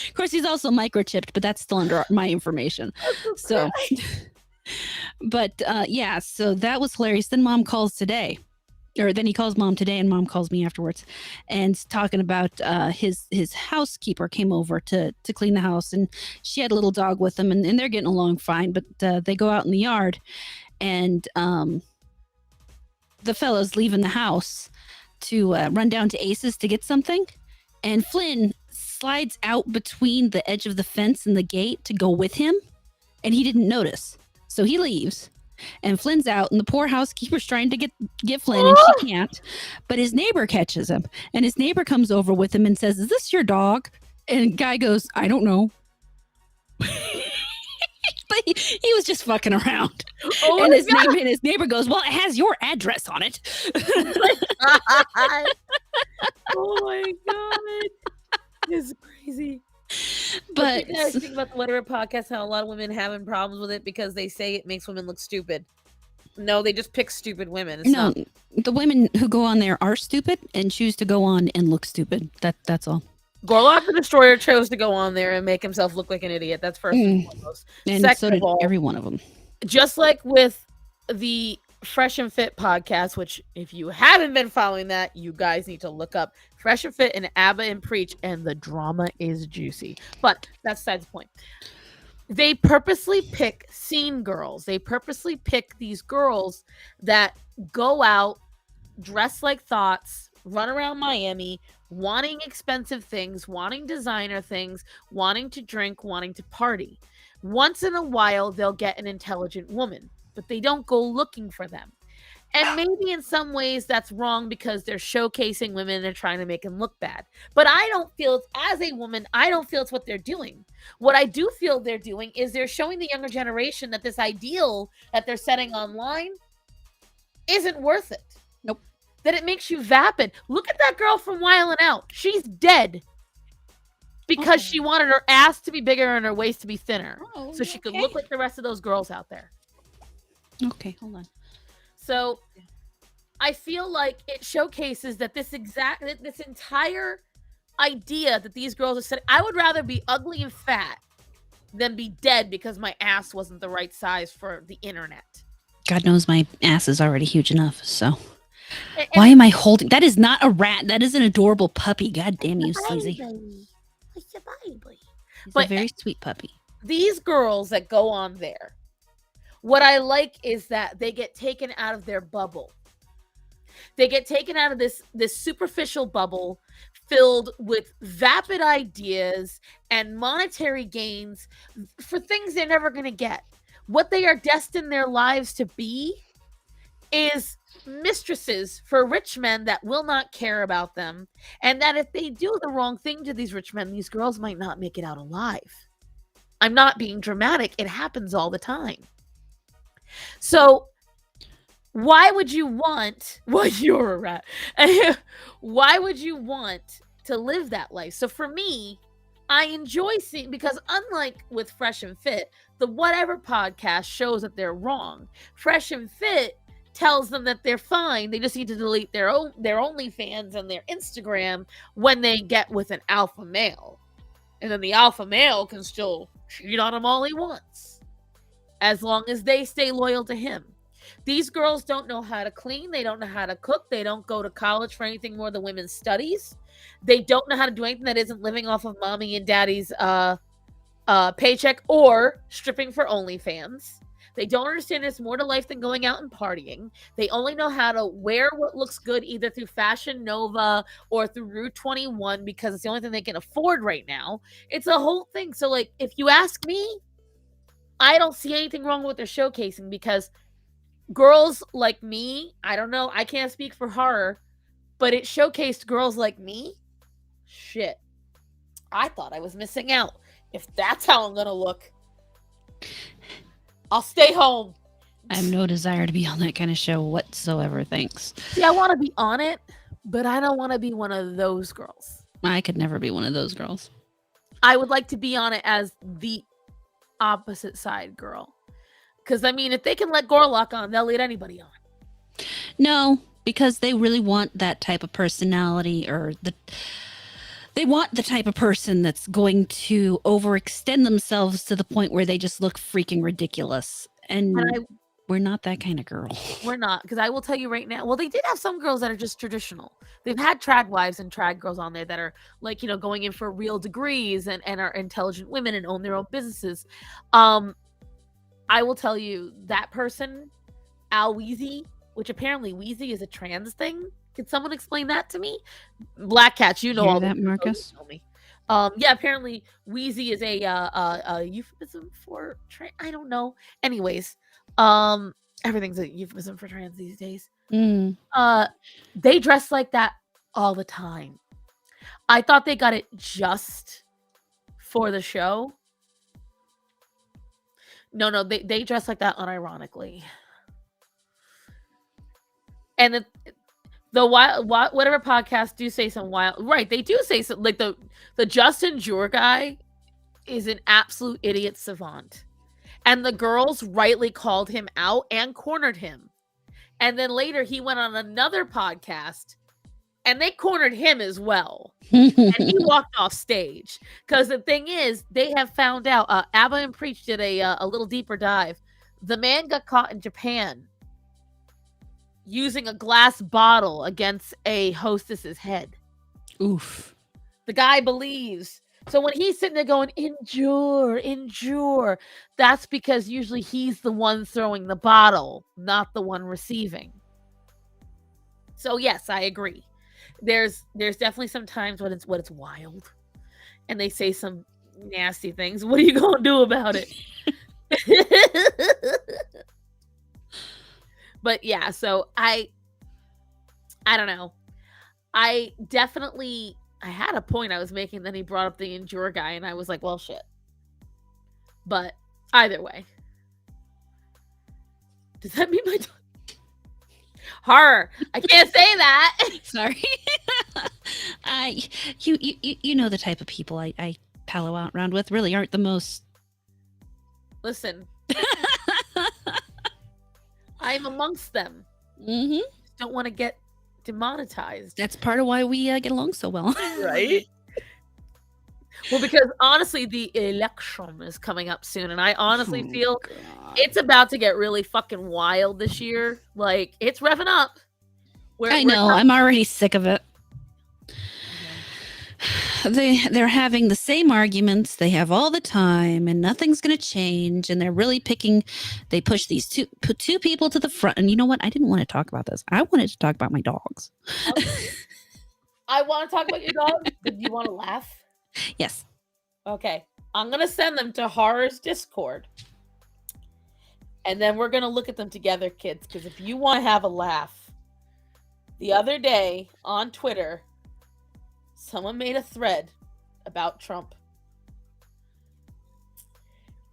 Of course, he's also microchipped, but that's still under my information. So, but yeah, so that was hilarious. Then Mom calls today. Or then he calls Mom today, and Mom calls me afterwards, and talking about his housekeeper came over to clean the house, and she had a little dog with them, and they're getting along fine. But they go out in the yard, and the fellow's leaving the house to run down to Ace's to get something, and Flynn slides out between the edge of the fence and the gate to go with him, and he didn't notice, so he leaves. And Flynn's out, and the poor housekeeper's trying to get Flynn, and she can't. But his neighbor catches him, and his neighbor comes over with him and says, "Is this your dog?" And guy goes, "I don't know." But he was just fucking around. Oh, and his neighbor goes, "Well, it has your address on it." Oh my god, it's crazy. But I think about the Whatever podcast, how a lot of women having problems with it because they say it makes women look stupid. No, they just pick stupid women. The women who go on there are stupid and choose to go on and look stupid. That's all. Gorlock the Destroyer chose to go on there and make himself look like an idiot. That's first and foremost. And second so did of all, every one of them. Just like with the Fresh and Fit podcast, which if you haven't been following that, you guys need to look up Fresh and Fit and Abba and Preach, and the drama is juicy. But that's besides the point. They purposely pick scene girls. They purposely pick these girls that go out, dress like thoughts, run around Miami, wanting expensive things, wanting designer things, wanting to drink, wanting to party. Once in a while, they'll get an intelligent woman, but they don't go looking for them. And maybe in some ways that's wrong because they're showcasing women and trying to make them look bad. But I don't feel, as a woman, I don't feel it's what they're doing. What I do feel they're doing is they're showing the younger generation that this ideal that they're setting online isn't worth it. Nope. That it makes you vapid. Look at that girl from Wildin' Out. She's dead because she wanted her ass to be bigger and her waist to be thinner. So she could look like the rest of those girls out there. Okay, hold on. So I feel like it showcases that this entire idea that these girls are setting, I would rather be ugly and fat than be dead because my ass wasn't the right size for the internet. God knows my ass is already huge enough, so. Why am I holding? That is not a rat. That is an adorable puppy. God damn you, sleazy. It's a baby. He's a very sweet puppy. These girls that go on there, what I like is that they get taken out of their bubble. They get taken out of this superficial bubble filled with vapid ideas and monetary gains for things they're never going to get. What they are destined their lives to be is mistresses for rich men that will not care about them, and that if they do the wrong thing to these rich men, these girls might not make it out alive. I'm not being dramatic. It happens all the time. So why would you want, well, you're a rat. Why would you want to live that life? So for me, I enjoy seeing, because unlike with Fresh and Fit, the Whatever podcast shows that they're wrong. Fresh and Fit tells them that they're fine. They just need to delete their OnlyFans and their Instagram when they get with an alpha male. And then the alpha male can still cheat on them all he wants, as long as they stay loyal to him. These girls don't know how to clean. They don't know how to cook. They don't go to college for anything more than women's studies. They don't know how to do anything that isn't living off of mommy and daddy's paycheck or stripping for OnlyFans. They don't understand there's more to life than going out and partying. They only know how to wear what looks good either through Fashion Nova or through Route 21 because it's the only thing they can afford right now. It's a whole thing. So, like, if you ask me, I don't see anything wrong with their showcasing because girls like me, I don't know, I can't speak for horror, but it showcased girls like me. Shit. I thought I was missing out. If that's how I'm going to look, I'll stay home. I have no desire to be on that kind of show whatsoever, thanks. See, I want to be on it, but I don't want to be one of those girls. I could never be one of those girls. I would like to be on it as the opposite side girl. Because, I mean, if they can let Gorlock on, they'll let anybody on. No, because they really want that type of personality they want the type of person that's going to overextend themselves to the point where they just look freaking ridiculous. And we're not that kind of girl. We're not, because I will tell you right now, well, they did have some girls that are just traditional. They've had trad wives and trad girls on there that are like, you know, going in for real degrees and are intelligent women and own their own businesses. I will tell you that person, Al Weezy, which apparently Weezy is a trans thing. Can someone explain that to me? Black Cats, you know all that, Marcus. Tell me. Yeah, apparently Wheezy is a euphemism for trans. I don't know. Anyways, everything's a euphemism for trans these days. They dress like that all the time. I thought they got it just for the show. No, they dress like that unironically. And the wild, whatever podcast do say some wild, right? They do say some, like the Justin Jure guy is an absolute idiot savant, and the girls rightly called him out and cornered him, and then later he went on another podcast, and they cornered him as well, and he walked off stage because the thing is they have found out. Abba and Preach did a little deeper dive. The man got caught in Japan using a glass bottle against a hostess's head. Oof. The guy believes. So when he's sitting there going, endure, that's because usually he's the one throwing the bottle, not the one receiving. So yes, I agree. There's definitely some times when it's wild and they say some nasty things. What are you gonna do about it? But yeah, so I don't know. I had a point I was making, then he brought up the endure guy, and I was like, well, shit. But either way. Does that mean my horror? I can't say that. Sorry. You know the type of people I pal out around with really aren't the most. Listen. I'm amongst them. Mm-hmm. Don't want to get demonetized. That's part of why we get along so well. Right? Well, because honestly, the election is coming up soon, and I honestly feel it's about to get really fucking wild this year. Like, it's revving up. I know. I'm already sick of it. They're having the same arguments they have all the time, and nothing's going to change. And they're really they push these two people to the front. And you know what? I didn't want to talk about this. I wanted to talk about my dogs. I want to talk about your dogs. Did you want to laugh? Yes. Okay. I'm going to send them to Horror's Discord. And then we're going to look at them together, kids. Because if you want to have a laugh, the other day on Twitter, someone made a thread about Trump.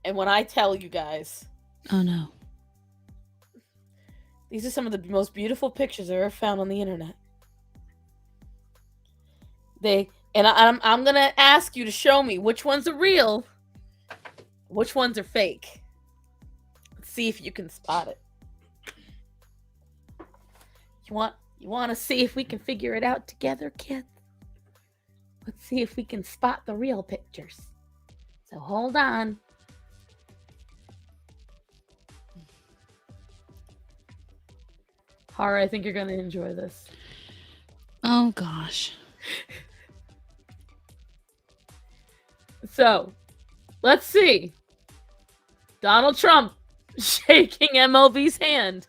And when I tell you guys... Oh, no. These are some of the most beautiful pictures I've ever found on the internet. I'm going to ask you to show me which ones are real, which ones are fake. Let's see if you can spot it. You want to see if we can figure it out together, kids? Let's see if we can spot the real pictures. So hold on. Hara, I think you're going to enjoy this. Oh gosh. So, let's see. Donald Trump shaking MLB's hand.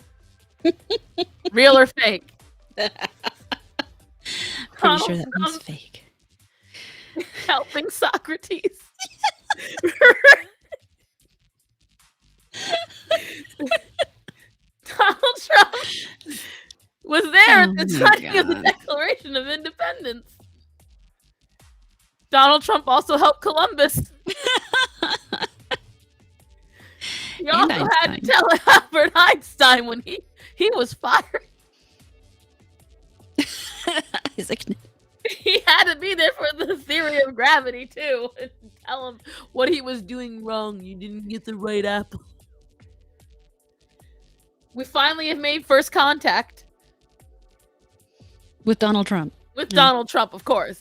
Real or fake? Pretty Donald sure that one's Trump fake. helping Socrates. Donald Trump was there at the signing of the Declaration of Independence. Donald Trump also helped Columbus. He also had to tell Albert Einstein when he was fired. He had to be there for the theory of gravity too, and tell him what he was doing wrong. You didn't get the right apple. We finally have made first contact with Donald Trump. With Donald Trump, of course.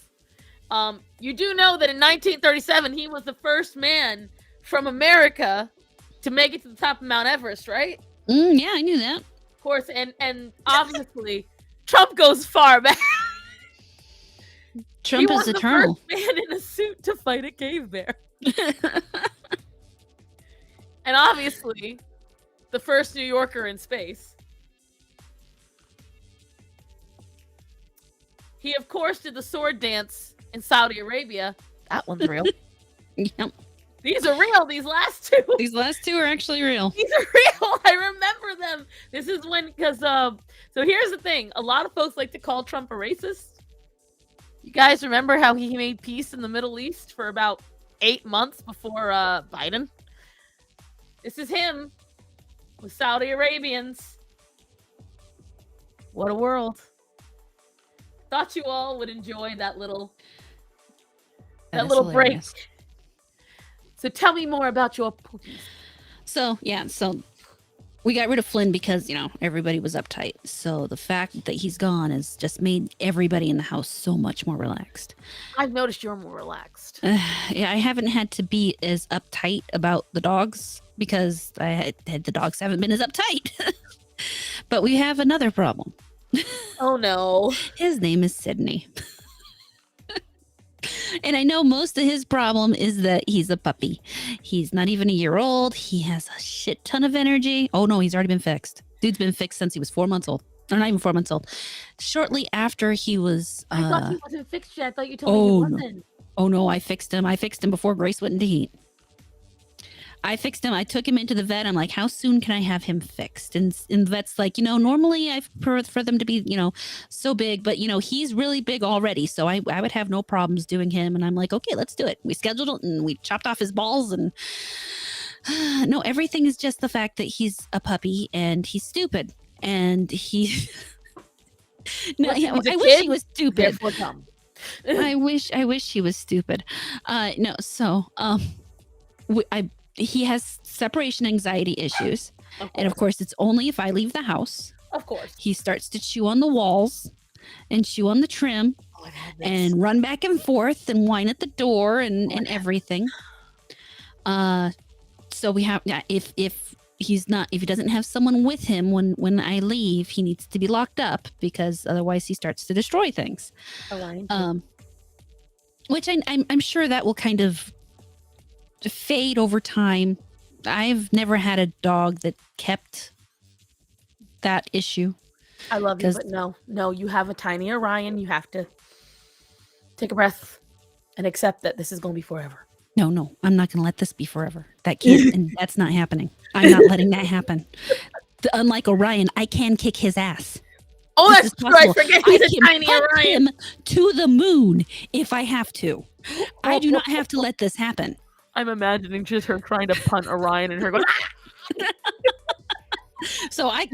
You do know that in 1937 he was the first man from America to make it to the top of Mount Everest, right? Yeah, I knew that. Of course, and obviously Trump goes far back. Trump is eternal. He was the first man in a suit to fight a cave bear. And obviously, the first New Yorker in space. He, of course, did the sword dance in Saudi Arabia. That one's real. Yep. These are real. These last two. These last two are actually real. These are real. I remember them. This is when, because, so here's the thing. A lot of folks like to call Trump a racist. You guys remember how he made peace in the Middle East for about 8 months before Biden? This is him with Saudi Arabians. What a world. Thought you all would enjoy that little break. So tell me more about your poopies. So we got rid of Flynn because, everybody was uptight. So the fact that he's gone has just made everybody in the house so much more relaxed. I've noticed you're more relaxed. Yeah, I haven't had to be as uptight about the dogs because the dogs haven't been as uptight. But we have another problem. Oh, no. His name is Sydney. And I know most of his problem is that he's a puppy. He's not even a year old. He has a shit ton of energy. Oh, no, he's already been fixed. Dude's been fixed since he was 4 months old. Or not even 4 months old. Shortly after he was... I thought he wasn't fixed yet. I thought you told me he wasn't. No. Oh, no, I fixed him. I fixed him before Grace went into heat. I fixed him. I took him into the vet. I'm like, how soon can I have him fixed? And the vet's like, normally I prefer for them to be, so big, but he's really big already. So I would have no problems doing him. And I'm like, okay, let's do it. We scheduled it and we chopped off his balls and no, everything is just the fact that he's a puppy and he's stupid and he, no, I wish he was stupid. I wish he was stupid. No. So, he has separation anxiety issues. And of course, it's only if I leave the house. Of course. He starts to chew on the walls and chew on the trim and run back and forth and whine at the door and everything. So we have, if he doesn't have someone with him when I leave, he needs to be locked up because otherwise he starts to destroy things. Which I'm sure that will kind of fade over time. I've never had a dog that kept that issue. I love you, but no, you have a tiny Orion. You have to take a breath and accept that this is going to be forever. No, I'm not going to let this be forever. That can't, and that's not happening. I'm not letting that happen. Unlike Orion, I can kick his ass. Oh, that's true. I forget he's a tiny Orion. Him to the moon if I have to. I do not have to let this happen. I'm imagining just her trying to punt Orion and her going. So I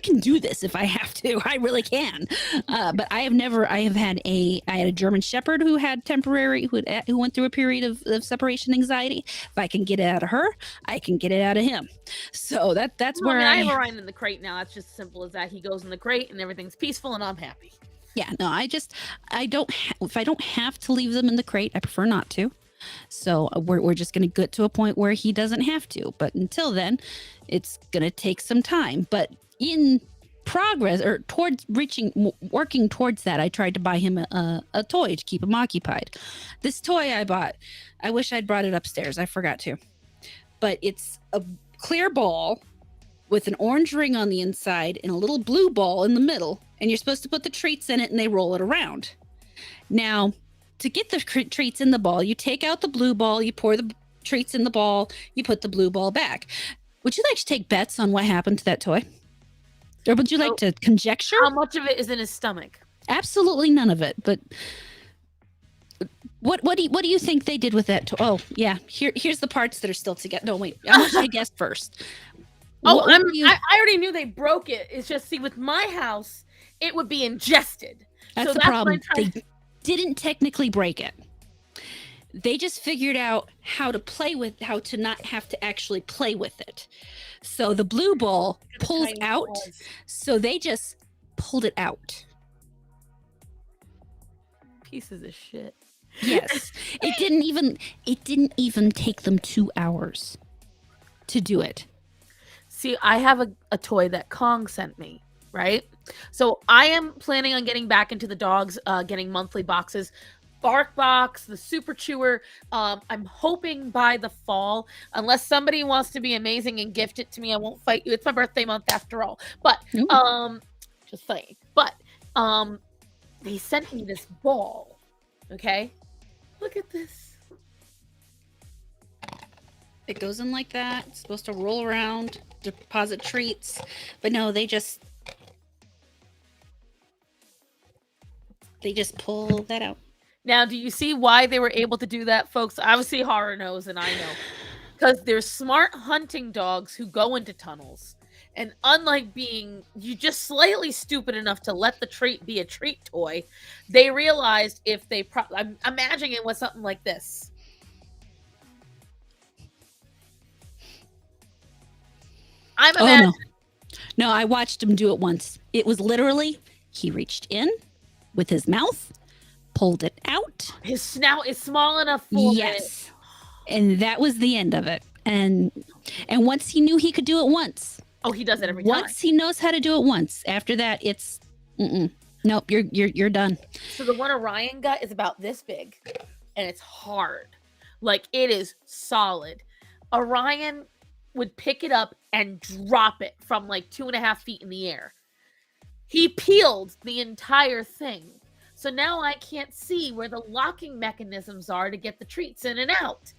can do this if I have to. I really can. But I had a German Shepherd who went through a period of separation anxiety. If I can get it out of her, I can get it out of him. So that's where I have Orion in the crate now. That's just as simple as that. He goes in the crate and everything's peaceful and I'm happy. Yeah, no, if I don't have to leave them in the crate, I prefer not to. So we're just going to get to a point where he doesn't have to. But until then, it's going to take some time. But in progress or towards working towards that, I tried to buy him a toy to keep him occupied. This toy I bought, I wish I'd brought it upstairs. I forgot to. But it's a clear ball with an orange ring on the inside and a little blue ball in the middle. And you're supposed to put the treats in it and they roll it around. Now, to get the treats in the ball, you take out the blue ball, you pour the treats in the ball, you put the blue ball back. Would you like to take bets on what happened to that toy? Or would you like to conjecture? How much of it is in his stomach? Absolutely none of it. But what do you think they did with that toy? Oh, yeah. Here's the parts that are still together. No, wait. I want you to guess first. I already knew they broke it. It's just, see, with my house, it would be ingested. That's the problem. They didn't technically break it. They just figured out how to not have to actually play with it. So the blue ball pulls out. So they just pulled it out. Pieces of shit. Yes. It didn't even take them 2 hours to do it. See, I have a toy that Kong sent me, right? So I am planning on getting back into the dogs, getting monthly boxes. Bark Box, the Super Chewer. I'm hoping by the fall, unless somebody wants to be amazing and gift it to me, I won't fight you. It's my birthday month after all. But just saying. But they sent me this ball. Okay, look at this. It goes in like that. It's supposed to roll around, deposit treats, but no, they just pull that out. Now, do you see why they were able to do that, folks? Obviously, horror knows, and I know. Because there's smart hunting dogs who go into tunnels. And unlike being you just slightly stupid enough to let the treat be a treat toy, they realized if they... I'm imagining it was something like this. I'm imagining... No, I watched him do it once. It was literally, he reached in with his mouth, pulled it out. His snout is small enough for it. Yes. And that was the end of it. And once he knew he could do it once. Oh, he does it every time. Once he knows how to do it once. After that, it's nope, you're done. So the one Orion got is about this big, and it's hard. Like, it is solid. Orion would pick it up and drop it from like 2.5 feet in the air. He peeled the entire thing. So now I can't see where the locking mechanisms are to get the treats in and out.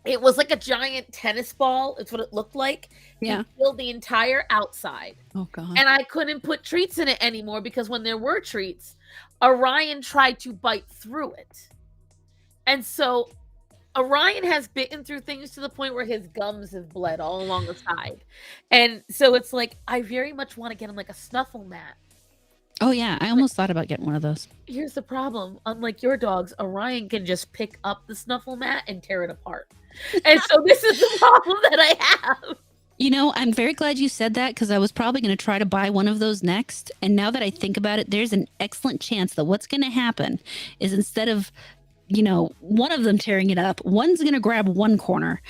It was like a giant tennis ball. It's what it looked like. Yeah. He peeled the entire outside. Oh, God. And I couldn't put treats in it anymore because when there were treats, Orion tried to bite through it. And so Orion has bitten through things to the point where his gums have bled all along the side. And so it's like, I very much want to get him like a snuffle mat. Oh, yeah. I almost thought about getting one of those. Here's the problem. Unlike your dogs, Orion can just pick up the snuffle mat and tear it apart. And so this is the problem that I have. You know, I'm very glad you said that because I was probably going to try to buy one of those next. And now that I think about it, there's an excellent chance that what's going to happen is instead of, one of them tearing it up, one's going to grab one corner.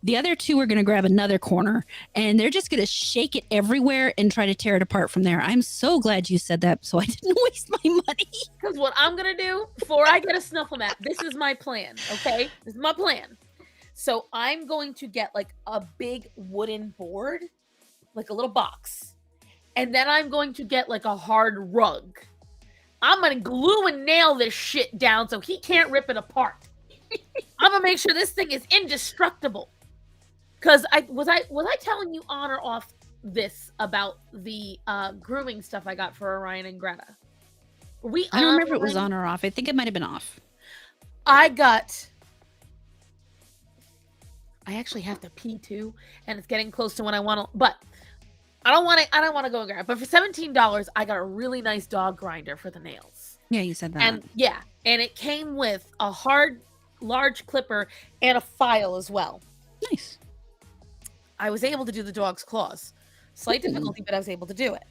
The other two are going to grab another corner. And they're just going to shake it everywhere and try to tear it apart from there. I'm so glad you said that so I didn't waste my money. Because what I'm going to do before I get a snuffle mat, this is my plan, okay? This is my plan. So I'm going to get like a big wooden board, like a little box. And then I'm going to get like a hard rug. I'm going to glue and nail this shit down so he can't rip it apart. I'm going to make sure this thing is indestructible. Because was I telling you on or off this about the grooming stuff I got for Orion and Greta? I don't remember it was on or off. I think it might have been off. I actually have to pee too, and it's getting close to when I want to, but I don't want to go and grab. But for $17, I got a really nice dog grinder for the nails. Yeah, you said that. And it came with a hard, large clipper and a file as well. Nice. I was able to do the dog's claws. Slight difficulty, but I was able to do it.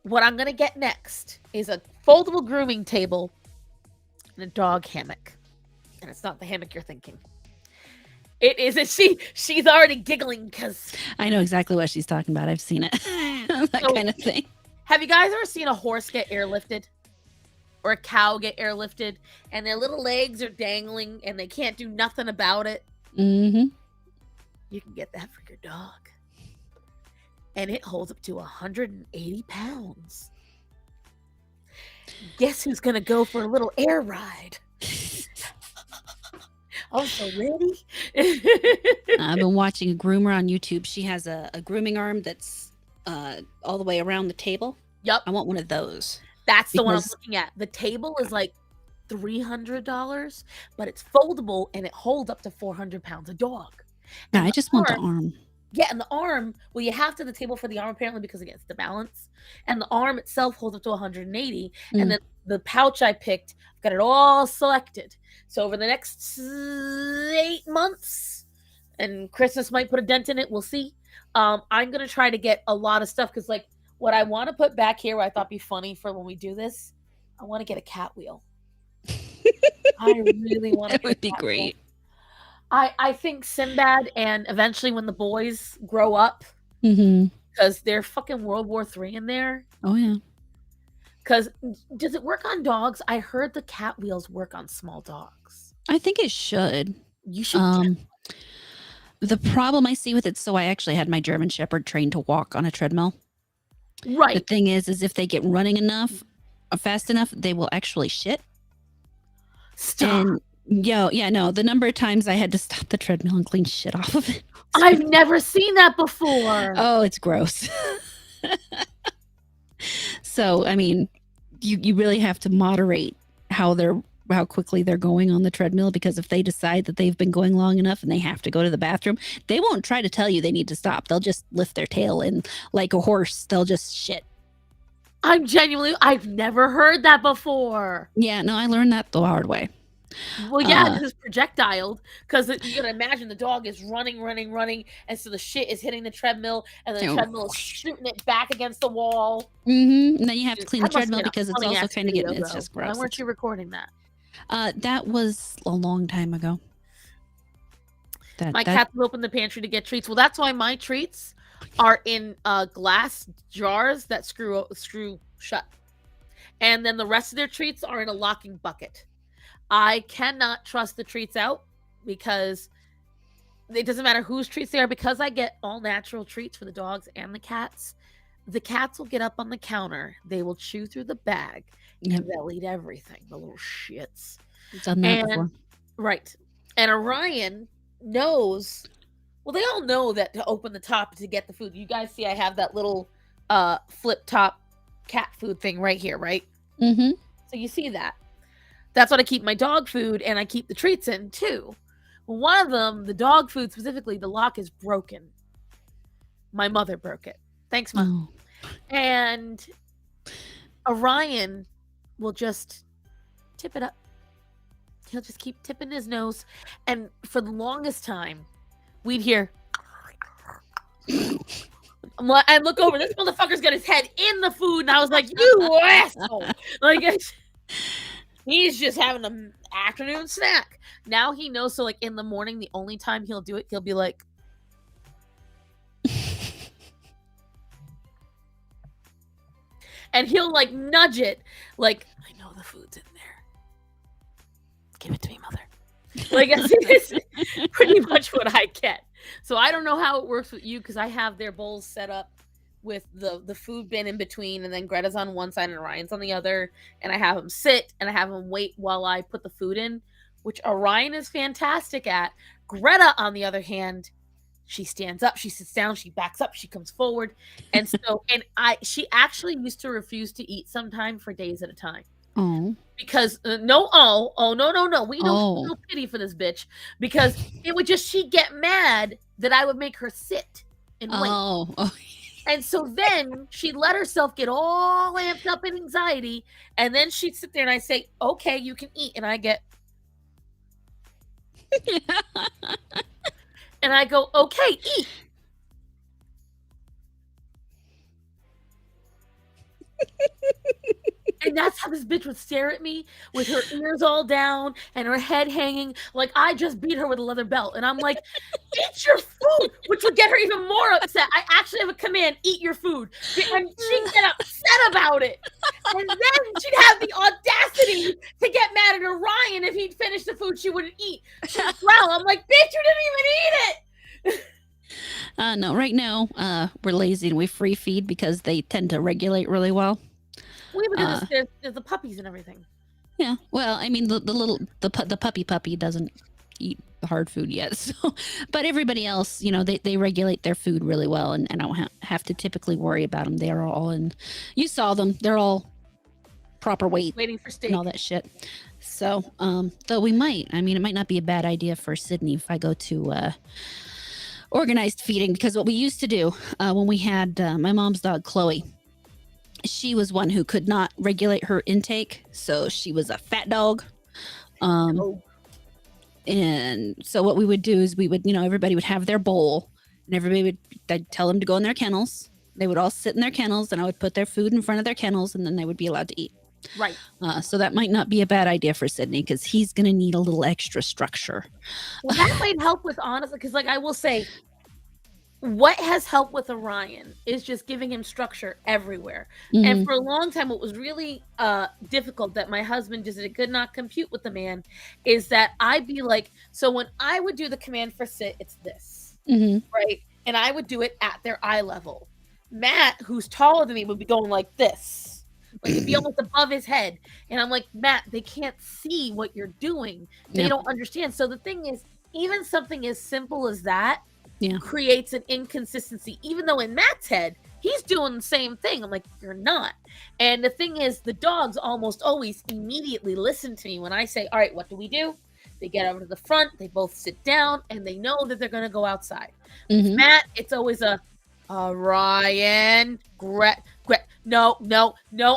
What I'm going to get next is a foldable grooming table and a dog hammock. And it's not the hammock you're thinking. It is, and she's already giggling because. I know exactly what she's talking about. I've seen it. That So, kind of thing. have you guys ever seen a horse get airlifted or a cow get airlifted, and their little legs are dangling and they can't do nothing about it? Mm-hmm. You can get that for your dog, and it holds up to 180 pounds. Guess who's gonna go for a little air ride? Also ready? I've been watching a groomer on YouTube. She has a grooming arm that's all the way around the table. Yep, I want one of those. that's the one I'm Because- looking at. The table is like $300, but it's foldable and it holds up to 400 pounds. A dog. No, And I the just want the arm- arm. Yeah, and the arm, well, you have to the table for the arm apparently because it gets the balance. And the arm itself holds up to 180. Mm. And then the pouch I picked, I've got it all selected. So over the next 8 months, and Christmas might put a dent in it, we'll see. I'm gonna try to get a lot of stuff because, like, what I want to put back here, what I thought be funny for when we do this, I want to get a cat wheel. I really want to. That would be great. I think Sinbad, and eventually when the boys grow up, Mm-hmm. because they're fucking World War III in there. Oh yeah. Because does it work on dogs? I heard the cat wheels work on small dogs. I think it should. You should. Get The problem I see with it, so I actually had my German Shepherd trained to walk on a treadmill. The right. thing is if they get running enough, fast enough, they will actually shit. Stop. And no, the number of times I had to stop the treadmill and clean shit off of it. I've never seen that before. Oh, it's gross. So, I mean, you really have to moderate how quickly they're going on the treadmill, because if they decide that they've been going long enough and they have to go to the bathroom, they won't try to tell you they need to stop. They'll just lift their tail and, like a horse, they'll just shit. I've never heard that before. Yeah, no, I learned that the hard way. Well, yeah, because it's projectiled. Because you can imagine the dog is running, and so the shit is hitting the treadmill, and the Oh. treadmill is shooting it back against the wall. Mm-hmm. And then you have to clean the That must have treadmill been a because it's funny also ass kind of video, getting, it's though. just gross. Why weren't you recording that? That was a long time ago. My cats will open the pantry to get treats. Well, that's why my treats are in glass jars that screw shut, and then the rest of their treats are in a locking bucket. I cannot trust the treats out because it doesn't matter whose treats they are, because I get all natural treats for the dogs and the cats. The cats will get up on the counter, they will chew through the bag, Yep. and they'll eat everything, the little shits. Done that And before. right. And Orion knows, well, they all know that to open the top to get the food. You guys see I have that little flip top cat food thing right here, right? Mm-hmm. So you see that. That's what I keep my dog food, and I keep the treats in too. One of them, the dog food specifically, the lock is broken. My mother broke it. Thanks, Mom. Oh. And Orion will just tip it up. He'll just keep tipping his nose. And for the longest time, we'd hear. I look over, this motherfucker's got his head in the food, and I was like, you asshole. Like, he's just having an afternoon snack. Now he knows, so like in the morning, the only time he'll do it, he'll be like, and he'll like nudge it, like, I know the food's in there. Give it to me, mother. Like, it's pretty much what I get. So I don't know how it works with you, because I have their bowls set up with the food bin in between, and then Greta's on one side and Orion's on the other, and I have them sit and I have them wait while I put the food in, which Orion is fantastic at. Greta, on the other hand, she stands up, she sits down, she backs up, she comes forward, and so she actually used to refuse to eat sometime for days at a time. Oh. Because no, we don't feel pity for this bitch, because it would just, she'd get mad that I would make her sit and wait. Oh. And so then she'd let herself get all amped up in anxiety, and then she'd sit there and I say, okay, you can eat, and I get, and I go, okay, eat. And that's how this bitch would stare at me with her ears all down and her head hanging like I just beat her with a leather belt. And I'm like, eat your food, which would get her even more upset. I actually have a command, eat your food. And she'd get upset about it. And then she'd have the audacity to get mad at Orion if he'd finish the food she wouldn't eat. She'd growl. I'm like, bitch, you didn't even eat it. No, right now we're lazy and we free feed because they tend to regulate really well. Because there's the puppies and everything. Yeah, well, I mean the puppy doesn't eat hard food yet, so but everybody else, they regulate their food really well, and I don't have to typically worry about them. They're all in. You saw them; they're all proper weight, waiting for steak and all that shit. So, though we might, I mean, it might not be a bad idea for Sydney if I go to organized feeding, because what we used to do when we had my mom's dog Chloe, she was one who could not regulate her intake, so she was a fat dog. And so what we would do is we would, everybody would have their bowl, and I'd tell them to go in their kennels. They would all sit in their kennels, and I would put their food in front of their kennels, and then they would be allowed to eat. Right. So that might not be a bad idea for Sydney, because he's going to need a little extra structure. Well, that might help with, honestly, because I will say, what has helped with Orion is just giving him structure everywhere. Mm-hmm. And for a long time, what was really difficult that my husband just could not compute with the man is that I'd be like, so when I would do the command for sit, it's this, right? And I would do it at their eye level. Matt, who's taller than me, would be going like this. Like it'd be almost above his head. And I'm like, Matt, they can't see what you're doing. They don't understand. So the thing is, even something as simple as that creates an inconsistency, even though in Matt's head, he's doing the same thing. I'm like, you're not. And the thing is, the dogs almost always immediately listen to me when I say, all right, what do? They get over to the front, they both sit down, and they know that they're going to go outside. With Matt, it's always Ryan, no,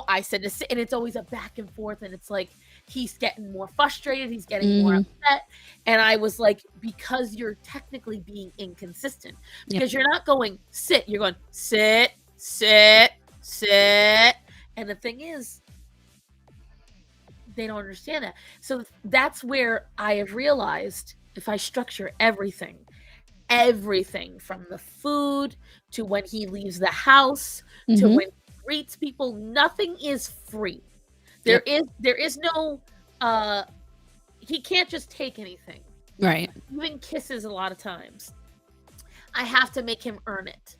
I said to sit, and it's always a back and forth, and it's like, he's getting more frustrated, he's getting more upset. And I was like, because you're technically being inconsistent, because you're not going sit, you're going sit. And the thing is, they don't understand that. So that's where I have realized, if I structure everything from the food to when he leaves the house to when he greets people, nothing is free. There is no he can't just take anything. Right. Even kisses, a lot of times I have to make him earn it,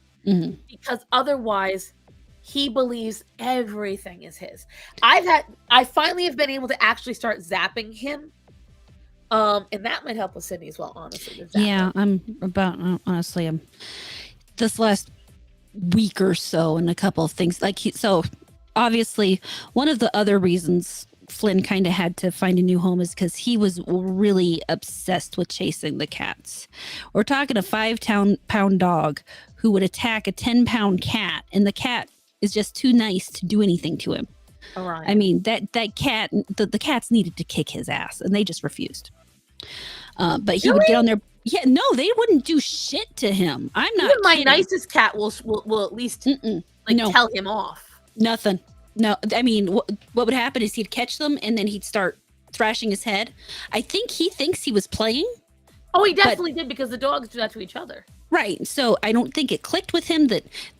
because otherwise he believes everything is his. I finally have been able to actually start zapping him, and that might help with Sydney as well, honestly. Yeah, I'm this last week or so, and a couple of things so obviously one of the other reasons Flynn kind of had to find a new home is because he was really obsessed with chasing the cats. We're talking a 5-pound dog who would attack a 10-pound cat, and the cat is just too nice to do anything to him. All right. I mean, that cat, the cats needed to kick his ass, and they just refused. But he would get on their... Yeah, no, they wouldn't do shit to him. I'm not Even my kidding. nicest cat will at least tell him off. Nothing. No, I mean, what would happen is he'd catch them, and then he'd start thrashing his head. I think he thinks he was playing. Oh, he definitely did, because the dogs do that to each other. Right. So I don't think it clicked with him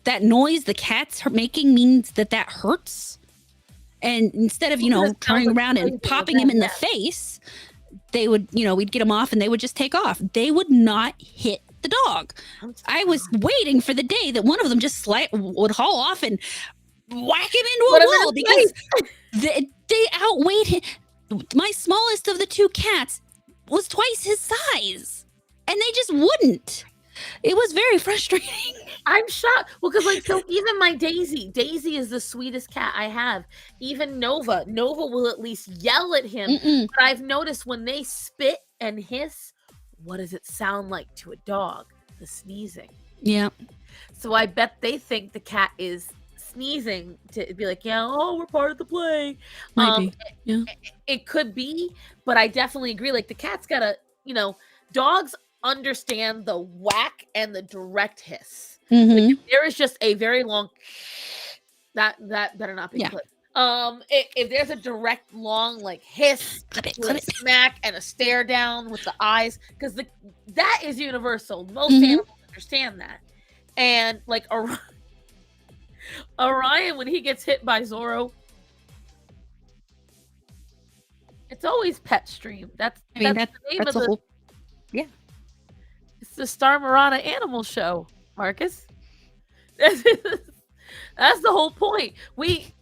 that noise the cats are making means that hurts. And instead of, turning around and popping him in the face, they would, we'd get him off and they would just take off. They would not hit the dog. I was waiting for the day that one of them just would haul off and whack him into a wall, because they outweighed him. My smallest of the two cats was twice his size, and they just wouldn't. It was very frustrating. I'm shocked. Well, because so even my Daisy is the sweetest cat I have. Even Nova will at least yell at him. But I've noticed when they spit and hiss, what does it sound like to a dog? The sneezing. Yeah. So I bet they think the cat is sneezing to be like, we're part of the play. Might be. Yeah. It could be, but I definitely agree. Like, the cat's gotta, dogs understand the whack and the direct hiss. Like, there is just a very long that better not be clipped. If there's a direct, long, like hiss Clip it, with clip a it. smack and a stare down with the eyes, because the that is universal. Most Mhm. animals understand that. And like Orion, when he gets hit by Zoro, it's always pet stream. That's I mean, that's the name that's of the the whole. Yeah. it's the StarMorata Animal Show, Marcus. That's the whole point. We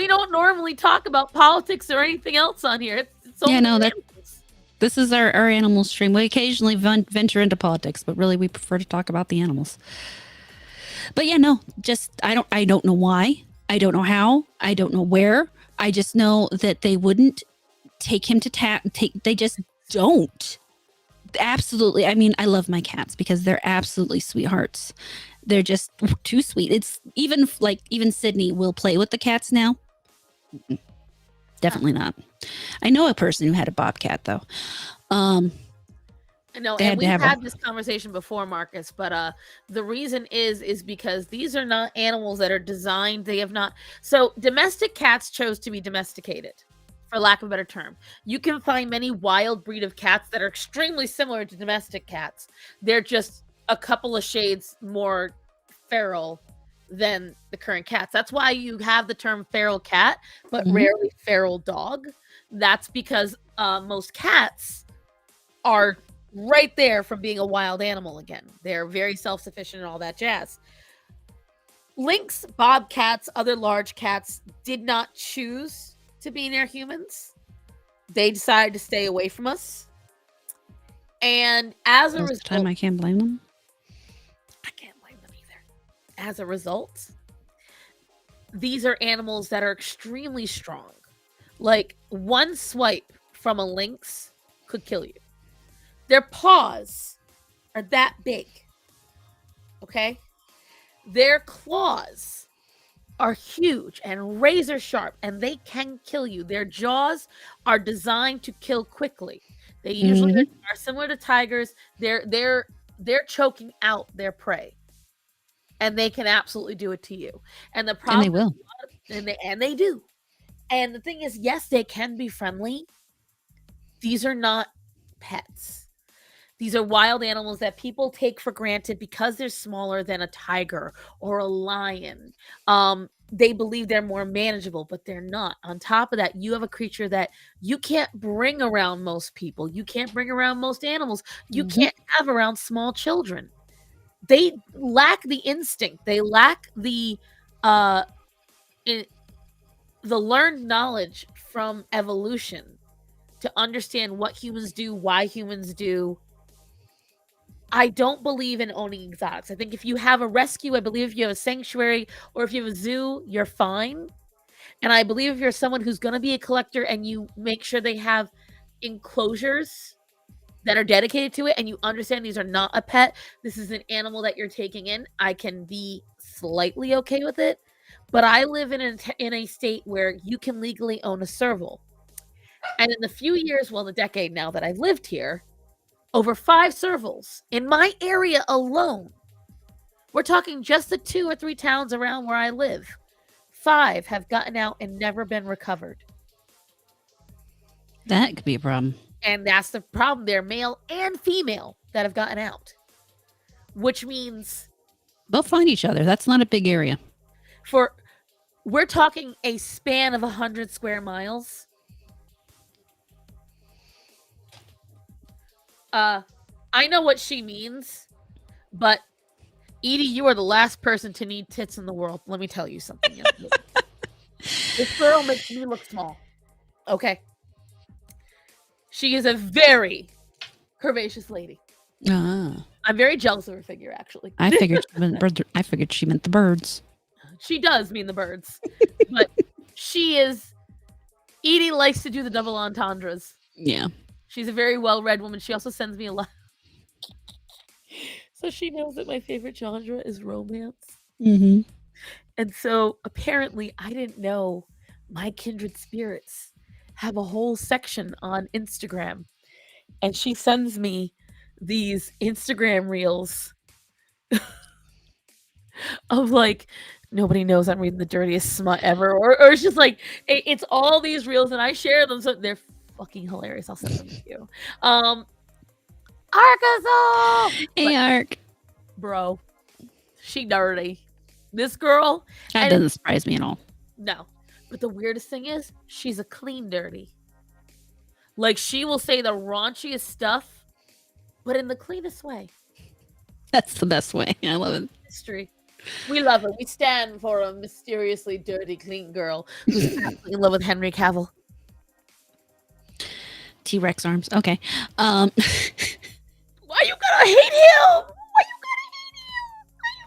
don't normally talk about politics or anything else on here. It's Yeah, only no, that animals. this is our animal stream. We occasionally venture into politics, but really we prefer to talk about the animals. But yeah, no, just I don't know why. I don't know how. I don't know where. I just know that they wouldn't take him to take they just don't. Absolutely. I mean, I love my cats because they're absolutely sweethearts. They're just too sweet. It's even like even Sydney will play with the cats now. Definitely not. I know a person who had a bobcat though. Um, No, they and had to we've have a. had this conversation before, Marcus, but the reason is because these are not animals that are designed, they have not. So domestic cats chose to be domesticated, for lack of a better term. You can find many wild breed of cats that are extremely similar to domestic cats. They're just a couple of shades more feral than the current cats. That's why you have the term feral cat, but Mhm. rarely feral dog. That's because most cats are right there from being a wild animal again. They're very self sufficient and all that jazz. Lynx, bobcats, other large cats did not choose to be near humans. They decided to stay away from us. And as a Most of the time, result, I can't blame them. I can't blame them either. As a result, these are animals that are extremely strong. Like one swipe from a lynx could kill you. Their paws are that big. Okay? Their claws are huge and razor sharp and they can kill you. Their jaws are designed to kill quickly. They usually Hmm. are similar to tigers. They're choking out their prey and they can absolutely do it to you. And the And they problem will. and they do. And the thing is, yes, they can be friendly. These are not pets. These are wild animals that people take for granted because they're smaller than a tiger or a lion. They believe they're more manageable, but they're not. On top of that, you have a creature that you can't bring around most people. You can't bring around most animals. You Hmm. can't have around small children. They lack the instinct. They lack uh i- the learned knowledge from evolution to understand what humans do, why humans do. I don't believe in owning exotics. I think if you have a rescue, I believe if you have a sanctuary or if you have a zoo, you're fine. And I believe if you're someone who's going to be a collector and you make sure they have enclosures that are dedicated to it and you understand these are not a pet, this is an animal that you're taking in, I can be slightly okay with it. But I live in a state where you can legally own a serval. And in the few years, well, the decade now that I've lived here, over 5 servals in my area alone. We're talking just the 2 or 3 towns around where I live. 5 have gotten out and never been recovered. That could be a problem. And that's the problem. They're male and female that have gotten out, which means They'll find each other. That's not a big area. for we're talking a span of 100 square miles. Uh, I know what she means, but Edie, you are the last person to need tits in the world. Let me tell you something. This girl makes me look small. Okay. She is a very curvaceous lady. Ah, I'm very jealous of her figure, actually. I figured she meant I figured she meant the birds. She does mean the birds, but she is. Edie likes to do the double entendres. Yeah. She's a very well read woman. She also sends me a lot. So she knows that my favorite genre is romance. Hmm. And so apparently, I didn't know my kindred spirits have a whole section on Instagram. And she sends me these Instagram reels of like nobody knows I'm reading the dirtiest smut ever, or it's just like it's all these reels, and I share them, so they're fucking hilarious. I'll send them to you. Arkansas, Hey, but Ark. bro, she dirty. This girl, That and doesn't surprise me at all. no, but the weirdest thing is she's a clean dirty. Like she will say the raunchiest stuff, but in the cleanest way. That's the best way. I love it. History. We love her. We stand for a mysteriously dirty, clean girl who's absolutely in love with Henry Cavill. T-Rex arms. Okay. Why you gotta hate him? Why you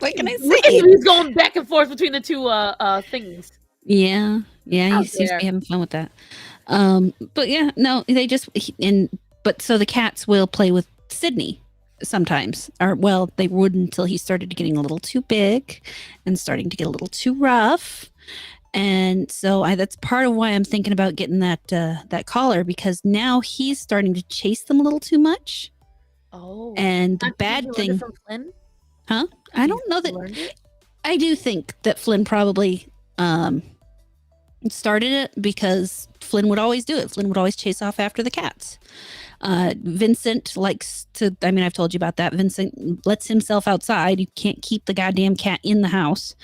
What can I Look at say? him. He's going back and forth between the two things. Yeah. How He seems to dare. be having fun with that. But yeah, no, they just but so the cats will play with Sydney sometimes, or well, they would until he started getting a little too big and starting to get a little too rough. And so that's part of why I'm thinking about getting that collar, because now he's starting to chase them a little too much. Oh. And the Did bad you learn it thing, from Flynn? huh? I don't know You that. learned it? I do think that Flynn probably started it, because Flynn would always do it. Flynn would always chase off after the cats. Vincent likes to, I mean, I've told you about that. Vincent lets himself outside. You can't keep the goddamn cat in the house.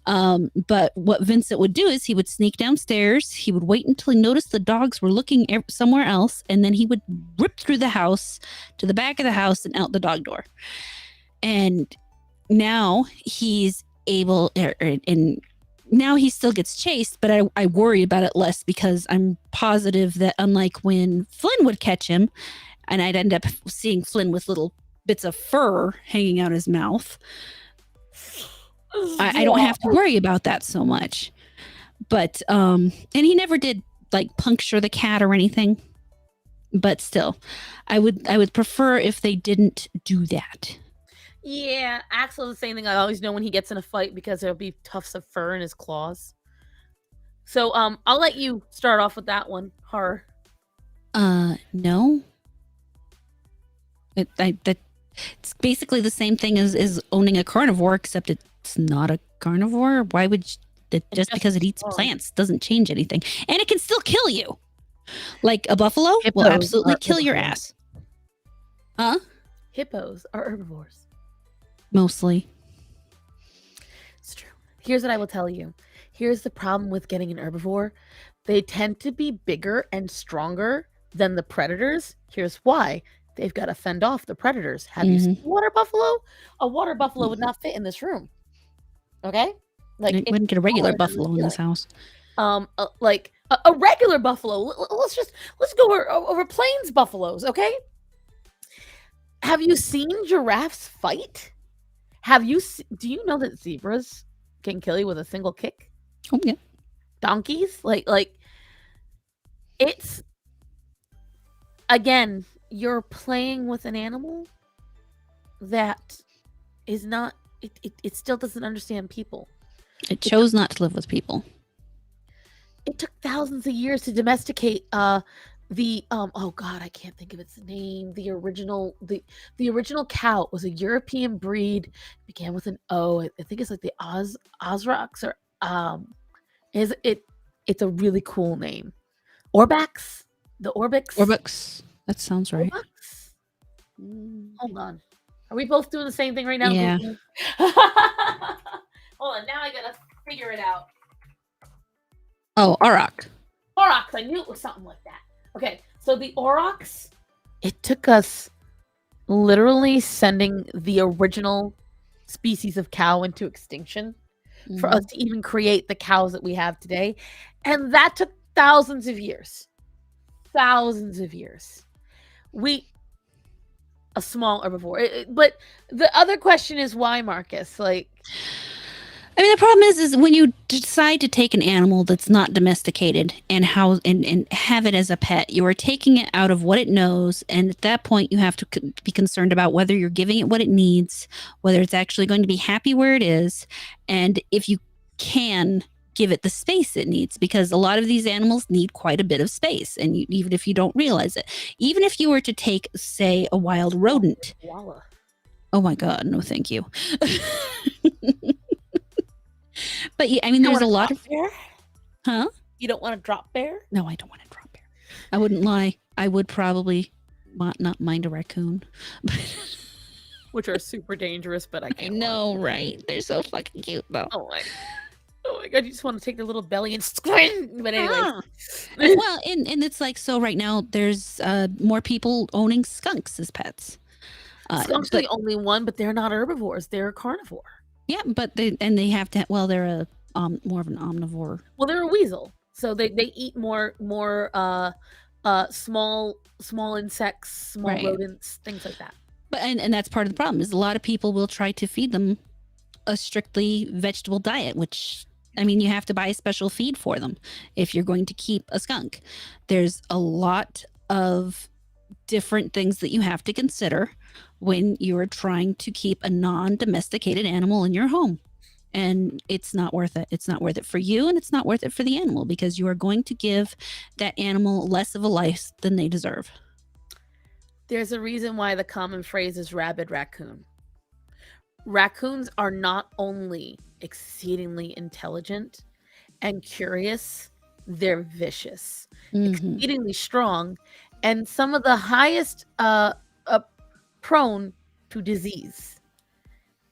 But what Vincent would do is he would sneak downstairs. He would wait until he noticed the dogs were looking somewhere else, and then he would rip through the house to the back of the house and out the dog door. And now he's able, and now he still gets chased, but I worry about it less, because I'm positive that unlike when Flynn would catch him, and I'd end up seeing Flynn with little bits of fur hanging out his mouth, I don't have to worry about that so much. But and he never did like puncture the cat or anything. But still, I would prefer if they didn't do that. Yeah, Axel, the same thing. I always know when he gets in a fight because there'll be tufts of fur in his claws. So I'll let you start off with that one. Horror. No. It's basically the same thing as owning a carnivore, except it's not a carnivore. Why would just because it eats plants doesn't change anything, and it can still kill you. Like a buffalo will Hippos absolutely are kill your herbivores. ass. Huh? Hippos are herbivores. Mostly. It's true. Here's what I will tell you. Here's the problem with getting an herbivore. They tend to be bigger and stronger than the predators. Here's why. They've got to fend off the predators. Have you seen a water buffalo? A water buffalo would not fit in this room. Okay? Like I wouldn't get a regular smaller than buffalo in the this house. like a regular buffalo. Let's go over plains buffaloes, okay? Have you seen giraffes fight? Do you know that zebras can kill you with a single kick? Oh yeah. Donkeys? Like it's again, you're playing with an animal that is not it still doesn't understand people. It chose not to live with people. It took thousands of years to domesticate the oh god, I can't think of its name. The original cow was a European breed, began with an O. I think it's like the Osrox or is it it's a really cool name. Orbax? The Orbix? Orbix. That sounds right. Orbax? Hold on. Are we both doing the same thing right now? Yeah. Hold on, now I gotta figure it out. Oh, Auroch. Aurochs, I knew it was something like that. Okay, so the aurochs, it took us literally sending the original species of cow into extinction for us to even create the cows that we have today. And that took thousands of years. Thousands of years. A small herbivore. But the other question is why, Marcus? Like, I mean, the problem is when you decide to take an animal that's not domesticated and and have it as a pet, you are taking it out of what it knows, and at that point, you have to be concerned about whether you're giving it what it needs, whether it's actually going to be happy where it is, and if you can give it the space it needs, because a lot of these animals need quite a bit of space, and even if you don't realize it, even if you were to take, say, a wild rodent. koala. Oh my God, no, thank you. But yeah, I mean, You don't there's a want to lot drop of bear? huh? You don't want to drop bear? No, I don't want to drop bear. I wouldn't lie. I would probably not mind a raccoon. Which are super dangerous, but I I can't lie. know, right? They're so fucking cute, though. Oh my god, you just want to take their little belly and squint. But anyway. Well, and it's like, so right now there's more people owning skunks as pets. Skunks are But the only one, but they're not herbivores. They're a carnivore. yeah, but they have to. Well, they're a more of an omnivore. Well, they're a weasel, so they eat more small insects, small Right. rodents, things like that. But and that's part of the problem is a lot of people will try to feed them a strictly vegetable diet, which, I mean, you have to buy a special feed for them if you're going to keep a skunk. There's a lot of different things that you have to consider when you're trying to keep a non-domesticated animal in your home. And it's not worth it. It's not worth it for you, and it's not worth it for the animal, because you are going to give that animal less of a life than they deserve. There's a reason why the common phrase is rabid raccoon. Raccoons are not only exceedingly intelligent and curious, they're vicious, exceedingly strong, and some of the highest prone to disease.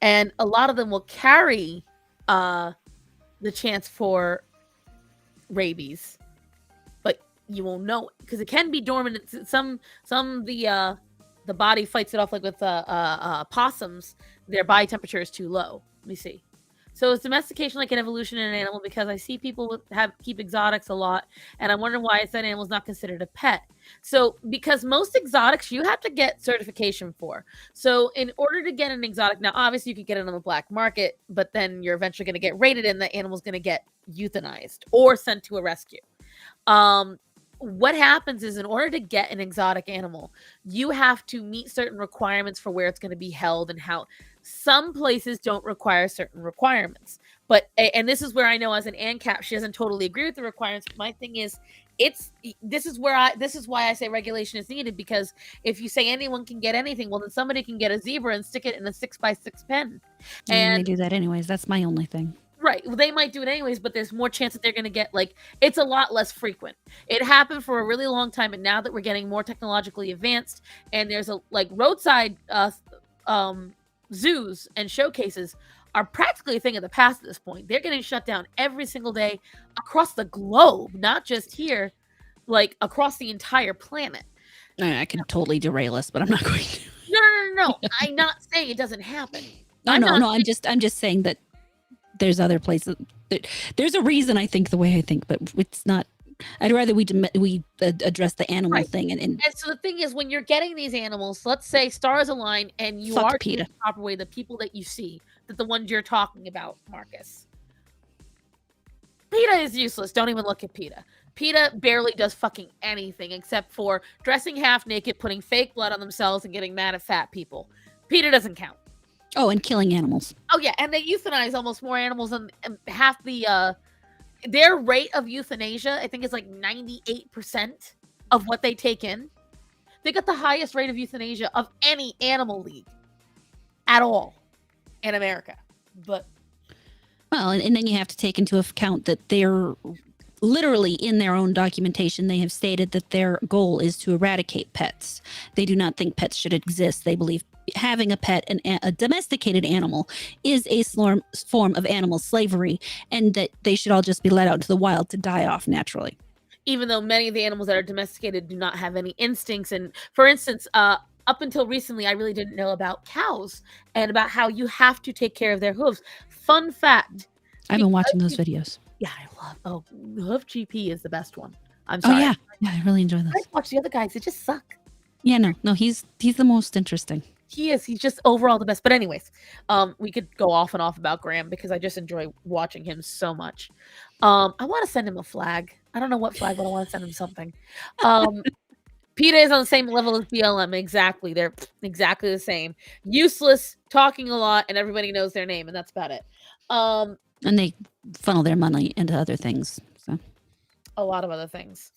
And a lot of them will carry the chance for rabies, but you won't know it because it can be dormant. Some the body fights it off, like with possums. Their body temperature is too low. Let me see. So is domestication like an evolution in an animal? Because I see people keep exotics a lot, and I'm wondering why that animal is not considered a pet. So because most exotics you have to get certification for. So in order to get an exotic, now obviously you could get it on the black market, but then you're eventually going to get rated, and the animal's going to get euthanized or sent to a rescue. What happens is, in order to get an exotic animal, you have to meet certain requirements for where it's going to be held and how. Some places don't require certain requirements, and this is where I know as an ANCAP, she doesn't totally agree with the requirements. But my thing is, this is why I say regulation is needed, because if you say anyone can get anything, well, then somebody can get a zebra and stick it in a 6x6 pen, and they do that anyways. That's my only thing. Right. Well, they might do it anyways, but there's more chance that they're going to get, like, it's a lot less frequent. It happened for a really long time, and now that we're getting more technologically advanced, and there's roadside zoos and showcases are practically a thing of the past at this point. They're getting shut down every single day across the globe, not just here, like across the entire planet. I can totally derail us, but I'm not going to. No. I'm not saying it doesn't happen. No. I'm just saying that there's other places. There's a reason I think the way I think, but it's not. I'd rather we address the animal thing. And so the thing is, when you're getting these animals, let's say stars align, and you are doing the proper way, the people that you see, that the ones you're talking about, Marcus. PETA is useless. Don't even look at PETA. PETA barely does fucking anything except for dressing half naked, putting fake blood on themselves, and getting mad at fat people. PETA doesn't count. Oh, and killing animals. Oh yeah, and they euthanize almost more animals than half the their rate of euthanasia, I think, is like 98% of what they take in. They got the highest rate of euthanasia of any animal league at all in America. But well, and then you have to take into account that they're literally, in their own documentation, they have stated that their goal is to eradicate pets. They do not think pets should exist. They believe having a pet, a domesticated animal, is a form of animal slavery, and that they should all just be let out into the wild to die off naturally. Even though many of the animals that are domesticated do not have any instincts. And for instance, up until recently, I really didn't know about cows and about how you have to take care of their hooves. Fun fact. I've been watching those videos. Yeah, I love. Hoof GP is the best one. I'm sorry. Oh yeah, I really enjoy those. I watch the other guys; they just suck. Yeah, no, he's the most interesting. He is. He's just overall the best. But anyways, we could go off and off about Graham because I just enjoy watching him so much. I want to send him a flag. I don't know what flag, but I want to send him something. PETA is on the same level as BLM. Exactly. They're exactly the same. Useless, talking a lot, and everybody knows their name, and that's about it. And they funnel their money into other things. So a lot of other things.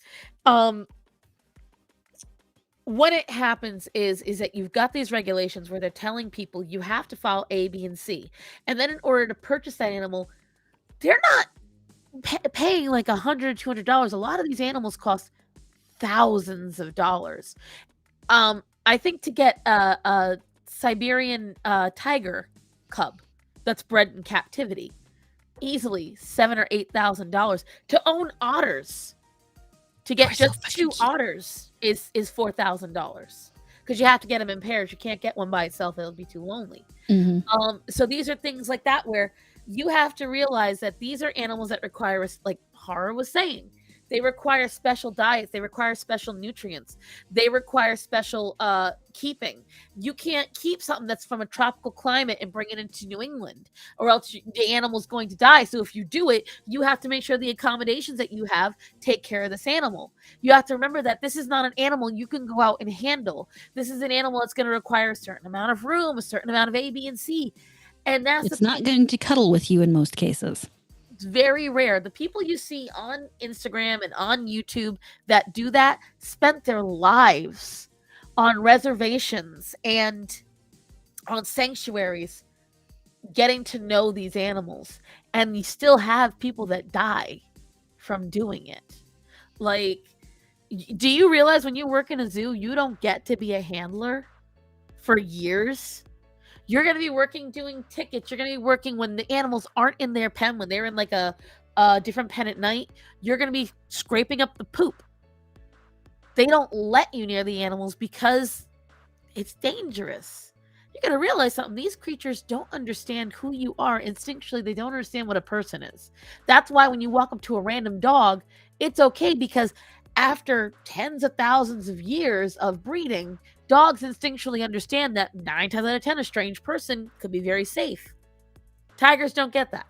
What it happens is that you've got these regulations where they're telling people you have to file A, B, and C. And then in order to purchase that animal, they're not paying like $100, $200. A lot of these animals cost thousands of dollars. I think to get a Siberian tiger cub that's bred in captivity, easily $7,000 or $8,000. To own otters, to get They're so just fucking 2 cute. otters is $4,000 because you have to get them in pairs. You can't get one by itself; it'll be too lonely. Mm-hmm. So these are things like that where you have to realize that these are animals that require, like Horror was saying, they require special diets, they require special nutrients, they require special keeping. You can't keep something that's from a tropical climate and bring it into New England, or else the animal's going to die. So if you do it, you have to make sure the accommodations that you have take care of this animal. You have to remember that this is not an animal you can go out and handle. This is an animal that's going to require a certain amount of room, a certain amount of A, B, and C. And that's It's not going to cuddle with you in most cases. it's very rare. The people you see on Instagram and on YouTube that do that spent their lives on reservations and on sanctuaries getting to know these animals. And you still have people that die from doing it. Like, do you realize when you work in a zoo, you don't get to be a handler for years? You're going to be working doing tickets. You're going to be working when the animals aren't in their pen, when they're in like a different pen at night. You're going to be scraping up the poop. They don't let you near the animals because it's dangerous. You got to realize something. These creatures don't understand who you are instinctually. They don't understand what a person is. That's why when you walk up to a random dog, it's okay because after tens of thousands of years of breeding, dogs instinctually understand that 9 times out of 10, a strange person could be very safe. Tigers don't get that.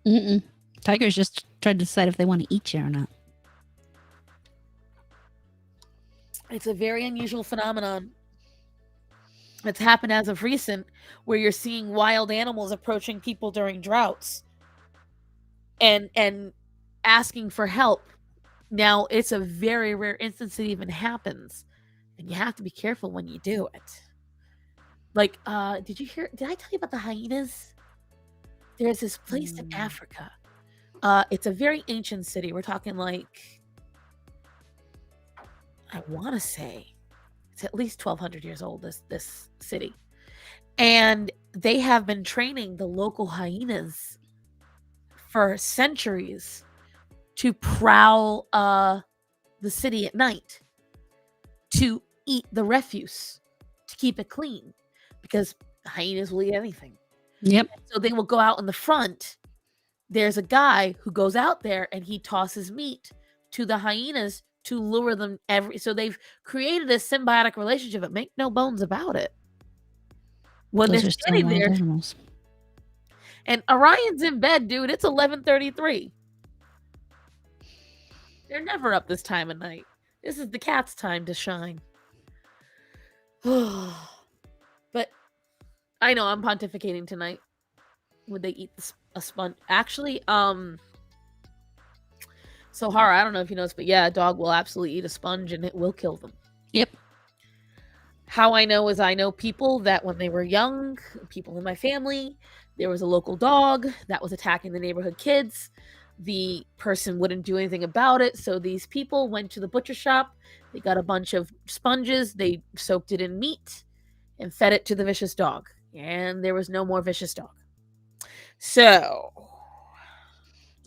Mm-mm. Tigers just try to decide if they want to eat you or not. It's a very unusual phenomenon. It's happened as of recent, where you're seeing wild animals approaching people during droughts and asking for help. Now, it's a very rare instance it even happens, and you have to be careful when you do it. Like, did I tell you about the hyenas? There's this place in Africa. It's a very ancient city. We're talking like, I want to say it's at least 1,200 years old, this city. And they have been training the local hyenas for centuries to prowl the city at night, to eat the refuse, to keep it clean, because hyenas will eat anything. Yep. So they will go out in the front. There's a guy who goes out there and he tosses meat to the hyenas to lure them so they've created a symbiotic relationship, but make no bones about it. When Those they're are still standing wild there, animals. and Orion's in bed, dude, it's 11:33. They're never up this time of night. This is the cat's time to shine. But I know I'm pontificating tonight. Would they eat a sponge? Actually, so Hara, I don't know if you noticed, but yeah, a dog will absolutely eat a sponge and it will kill them. Yep. How I know is I know people that when they were young, people in my family, there was a local dog that was attacking the neighborhood kids. The person wouldn't do anything about it, so these people went to the butcher shop. They got a bunch of sponges, they soaked it in meat and fed it to the vicious dog, and there was no more vicious dog. So,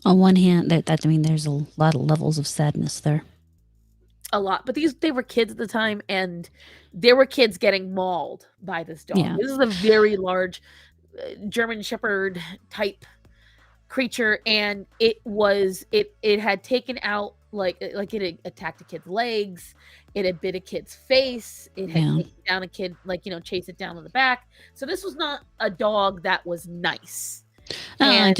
on one hand, that I mean, there's a lot of levels of sadness there. A lot, but they were kids at the time, and there were kids getting mauled by this dog. Yeah. This is a very large German Shepherd type creature, and it had taken out like it had attacked a kid's legs, it had bit a kid's face, it had taken down a kid, chased it down on the back. So this was not a dog that was nice. I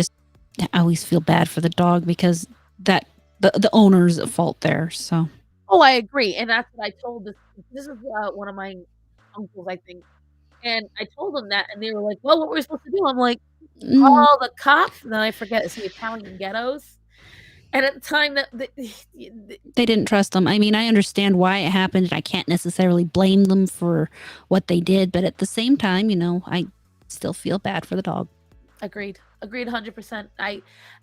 always feel bad for the dog because that the owner's at fault there. So. Oh, I agree, and that's what I told this. This is one of my uncles, I think, and I told them that, and they were like, "Well, what were we supposed to do?" I'm like, "Call the cops." And then I forget it's the Italian ghettos, and at the time that they didn't trust them. I mean, I understand why it happened, and I can't necessarily blame them for what they did, but at the same time, I still feel bad for the dog. Agreed. agreed 100%.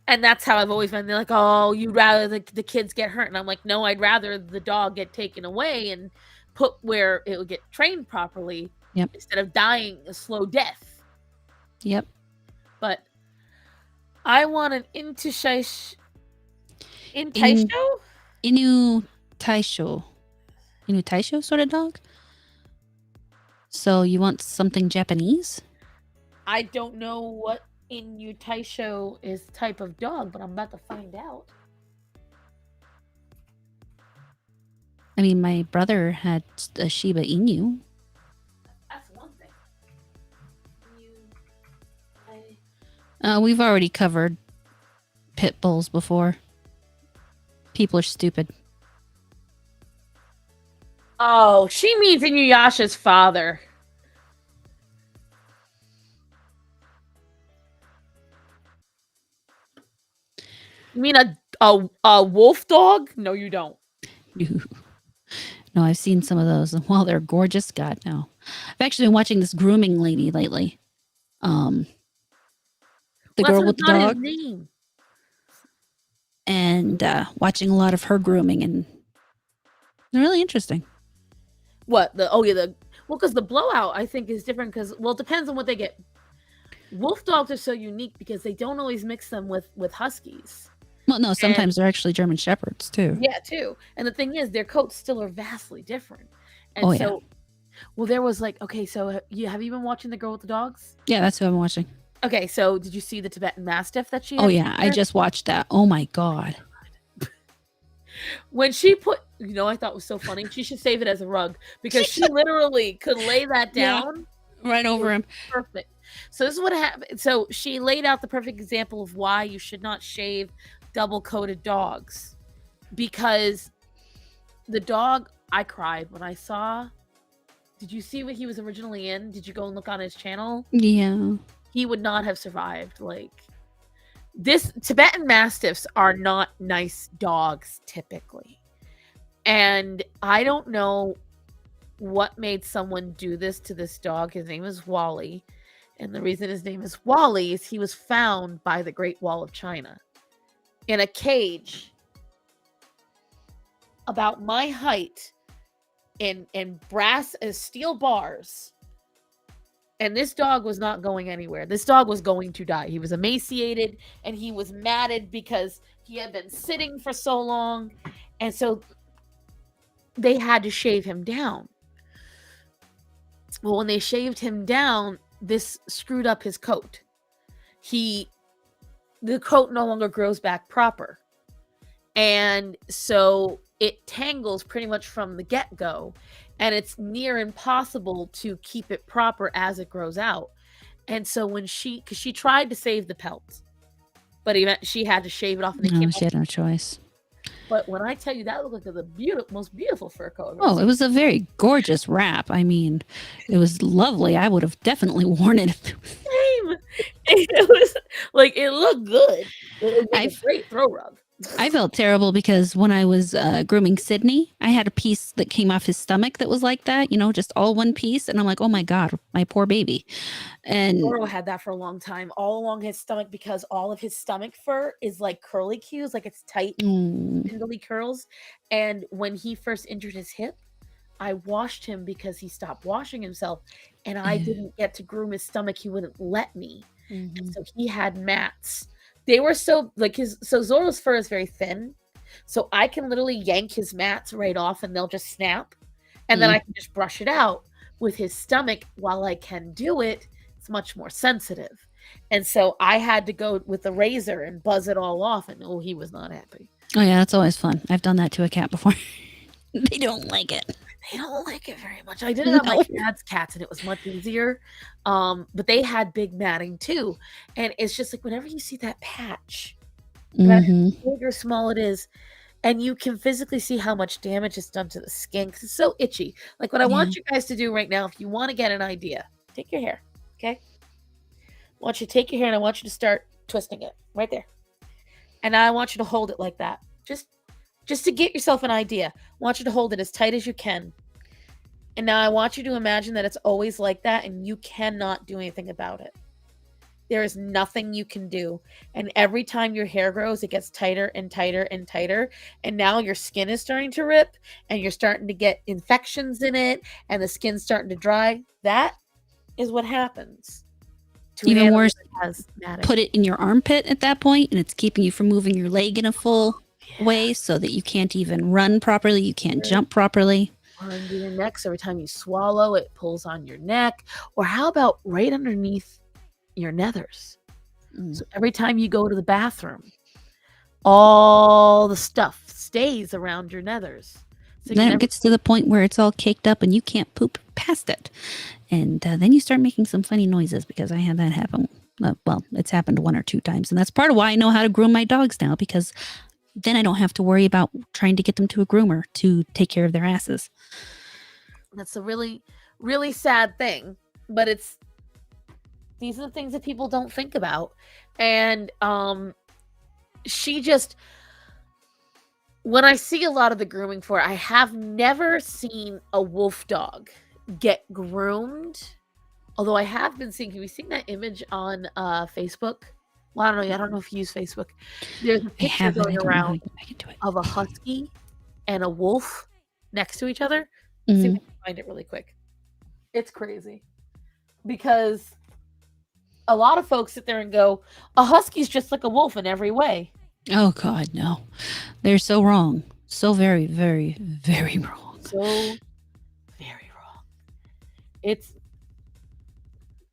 And that's how I've always been. They're like, oh, you'd rather the kids get hurt. And I'm like, no, I'd rather the dog get taken away and put where it would get trained properly Yep. instead of dying a slow death. Yep. But I want an Intaisho? Inu Taisho. Inu Taisho sort of dog? So you want something Japanese? I don't know what Inutaisho is type of dog, but I'm about to find out. I mean, my brother had a Shiba Inu. That's one thing. We've already covered pit bulls before. People are stupid. Oh, she means Inuyasha's father. You mean a wolf dog? No, you don't. No, I've seen some of those. And while they're gorgeous, God, no. I've actually been watching this grooming lady lately. The girl with the dog. His name. And watching a lot of her grooming, and they're really interesting. What? Because the blowout, I think, is different because, well, it depends on what they get. Wolf dogs are so unique because they don't always mix them with huskies. Well, no, sometimes they're actually German Shepherds, too. Yeah, too. And the thing is, their coats still are vastly different. And yeah. Well, there was okay, so have you been watching The Girl with the Dogs? Yeah, that's who I'm watching. Okay, so did you see the Tibetan Mastiff that she had? Oh, yeah, I just watched that. Oh, my God. When she put, I thought it was so funny. She should save it as a rug because she literally could lay that down. Yeah, right over him. Perfect. So this is what happened. So she laid out the perfect example of why you should not shave double-coated dogs. Because the dog, I cried when I saw. Did you see what he was originally in? Did you go and look on his channel? Yeah. He would not have survived. This Tibetan Mastiffs are not nice dogs typically. And I don't know what made someone do this to this dog. His name is Wally. And the reason his name is Wally is he was found by the Great Wall of China in a cage about my height in brass steel bars. And this dog was not going anywhere. This dog was going to die. He was emaciated and he was matted because he had been sitting for so long. And so they had to shave him down. Well, when they shaved him down, this screwed up his coat. The coat no longer grows back proper. And so it tangles pretty much from the get-go. And it's near impossible to keep it proper as it grows out. And so because she tried to save the pelt, but she had to shave it off. And she had no choice. But when I tell you that looked like the most beautiful fur coat. Oh, it was a very gorgeous wrap. I mean, it was lovely. I would have definitely worn it. Same. It was it looked good. It was a great throw rug. I felt terrible because when I was grooming Sydney, I had a piece that came off his stomach that was like that, just all one piece. And I'm like, oh my God, my poor baby. And Zoro had that for a long time, all along his stomach, because all of his stomach fur is like curly cues, it's tight, spindly curls. And when he first injured his hip, I washed him because he stopped washing himself. And I didn't get to groom his stomach. He wouldn't let me. Mm-hmm. And so he had mats. They were so Zoro's fur is very thin, so I can literally yank his mats right off and they'll just snap, and then I can just brush it out. With his stomach, while I can do it, it's much more sensitive, and so I had to go with the razor and buzz it all off, and he was not happy. Oh yeah, that's always fun. I've done that to a cat before. They don't like it. They don't like it very much. I did it on my dad's cats, and it was much easier. But they had big matting too, and it's just whenever you see that patch, no matter how big or small it is, and you can physically see how much damage it's done to the skin because it's so itchy. What I want you guys to do right now, if you want to get an idea, take your hair, okay? I want you to take your hair, and I want you to start twisting it right there, and I want you to hold it like that, just to get yourself an idea. I want you to hold it as tight as you can. And now I want you to imagine that it's always like that and you cannot do anything about it. There is nothing you can do. And every time your hair grows, it gets tighter and tighter and tighter. And now your skin is starting to rip and you're starting to get infections in it and the skin's starting to dry. That is what happens to an Even animal worse, that has matting. put it in your armpit at that point, and it's keeping you from moving your leg in a full Yeah. way so that you can't even run properly, you can't jump properly. Or under your neck. So every time you swallow, it pulls on your neck. Or how about right underneath your nethers? So every time you go to the bathroom, all the stuff stays around your nethers. So Then it gets to the point where it's all caked up and you can't poop past it. And then you start making some funny noises, because I had that happen. Well, it's happened 1 or 2 times. And that's part of why I know how to groom my dogs now, because then I don't have to worry about trying to get them to a groomer to take care of their asses. That's a really, really sad thing. But these are the things that people don't think about. And she just, when I see a lot of the grooming for it, I have never seen a wolf dog get groomed. Although I have been seeing, have you seen that image on Facebook? Well, I don't know if you use Facebook. There's a picture going around of a husky and a wolf next to each other. See if I can find it really quick. It's crazy. Because a lot of folks sit there and go, a husky's just like a wolf in every way. Oh, God, no. They're so wrong. So very, very, very wrong. So very wrong.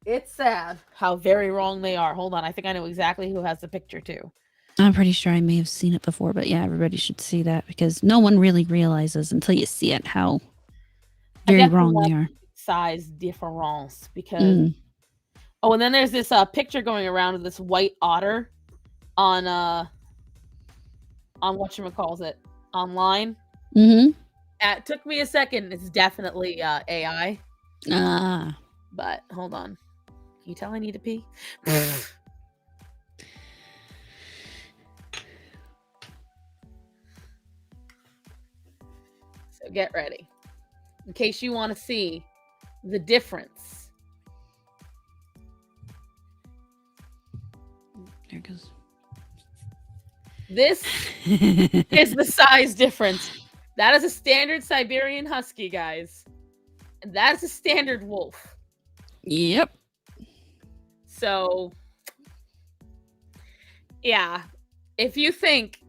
It's sad how very wrong they are. Hold on. I think I know exactly who has the picture too. I'm pretty sure I may have seen it before, but yeah, everybody should see that, because no one really realizes until you see it how very wrong they are. Size difference, because oh, and then there's this picture going around of this white otter on whatchamacallit online. It took me a second. It's definitely AI. But hold on. Can you tell I need to pee? So get ready. In case you want to see the difference. There it goes. This is the size difference. That is a standard Siberian Husky, guys. And that is a standard wolf. Yep. So, yeah. If you think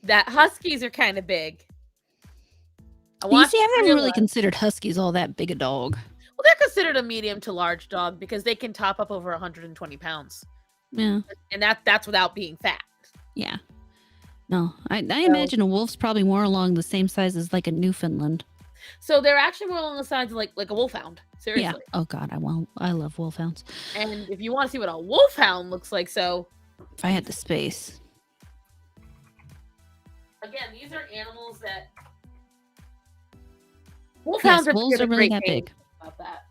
that Huskies are kind of big, I've never really considered Huskies all that big a dog. Well, they're considered a medium to large dog because they can top up over 120 pounds. Yeah. And that's without being fat. Yeah. No, I imagine a wolf's probably more along the same size as like a Newfoundland. So they're actually more along the sides of like a wolfhound. Seriously. Yeah. Oh God, I love wolfhounds. And if you want to see what a wolfhound looks like, so if I had the space. Again, these are animals that wolfhounds wolves are really that big. About that.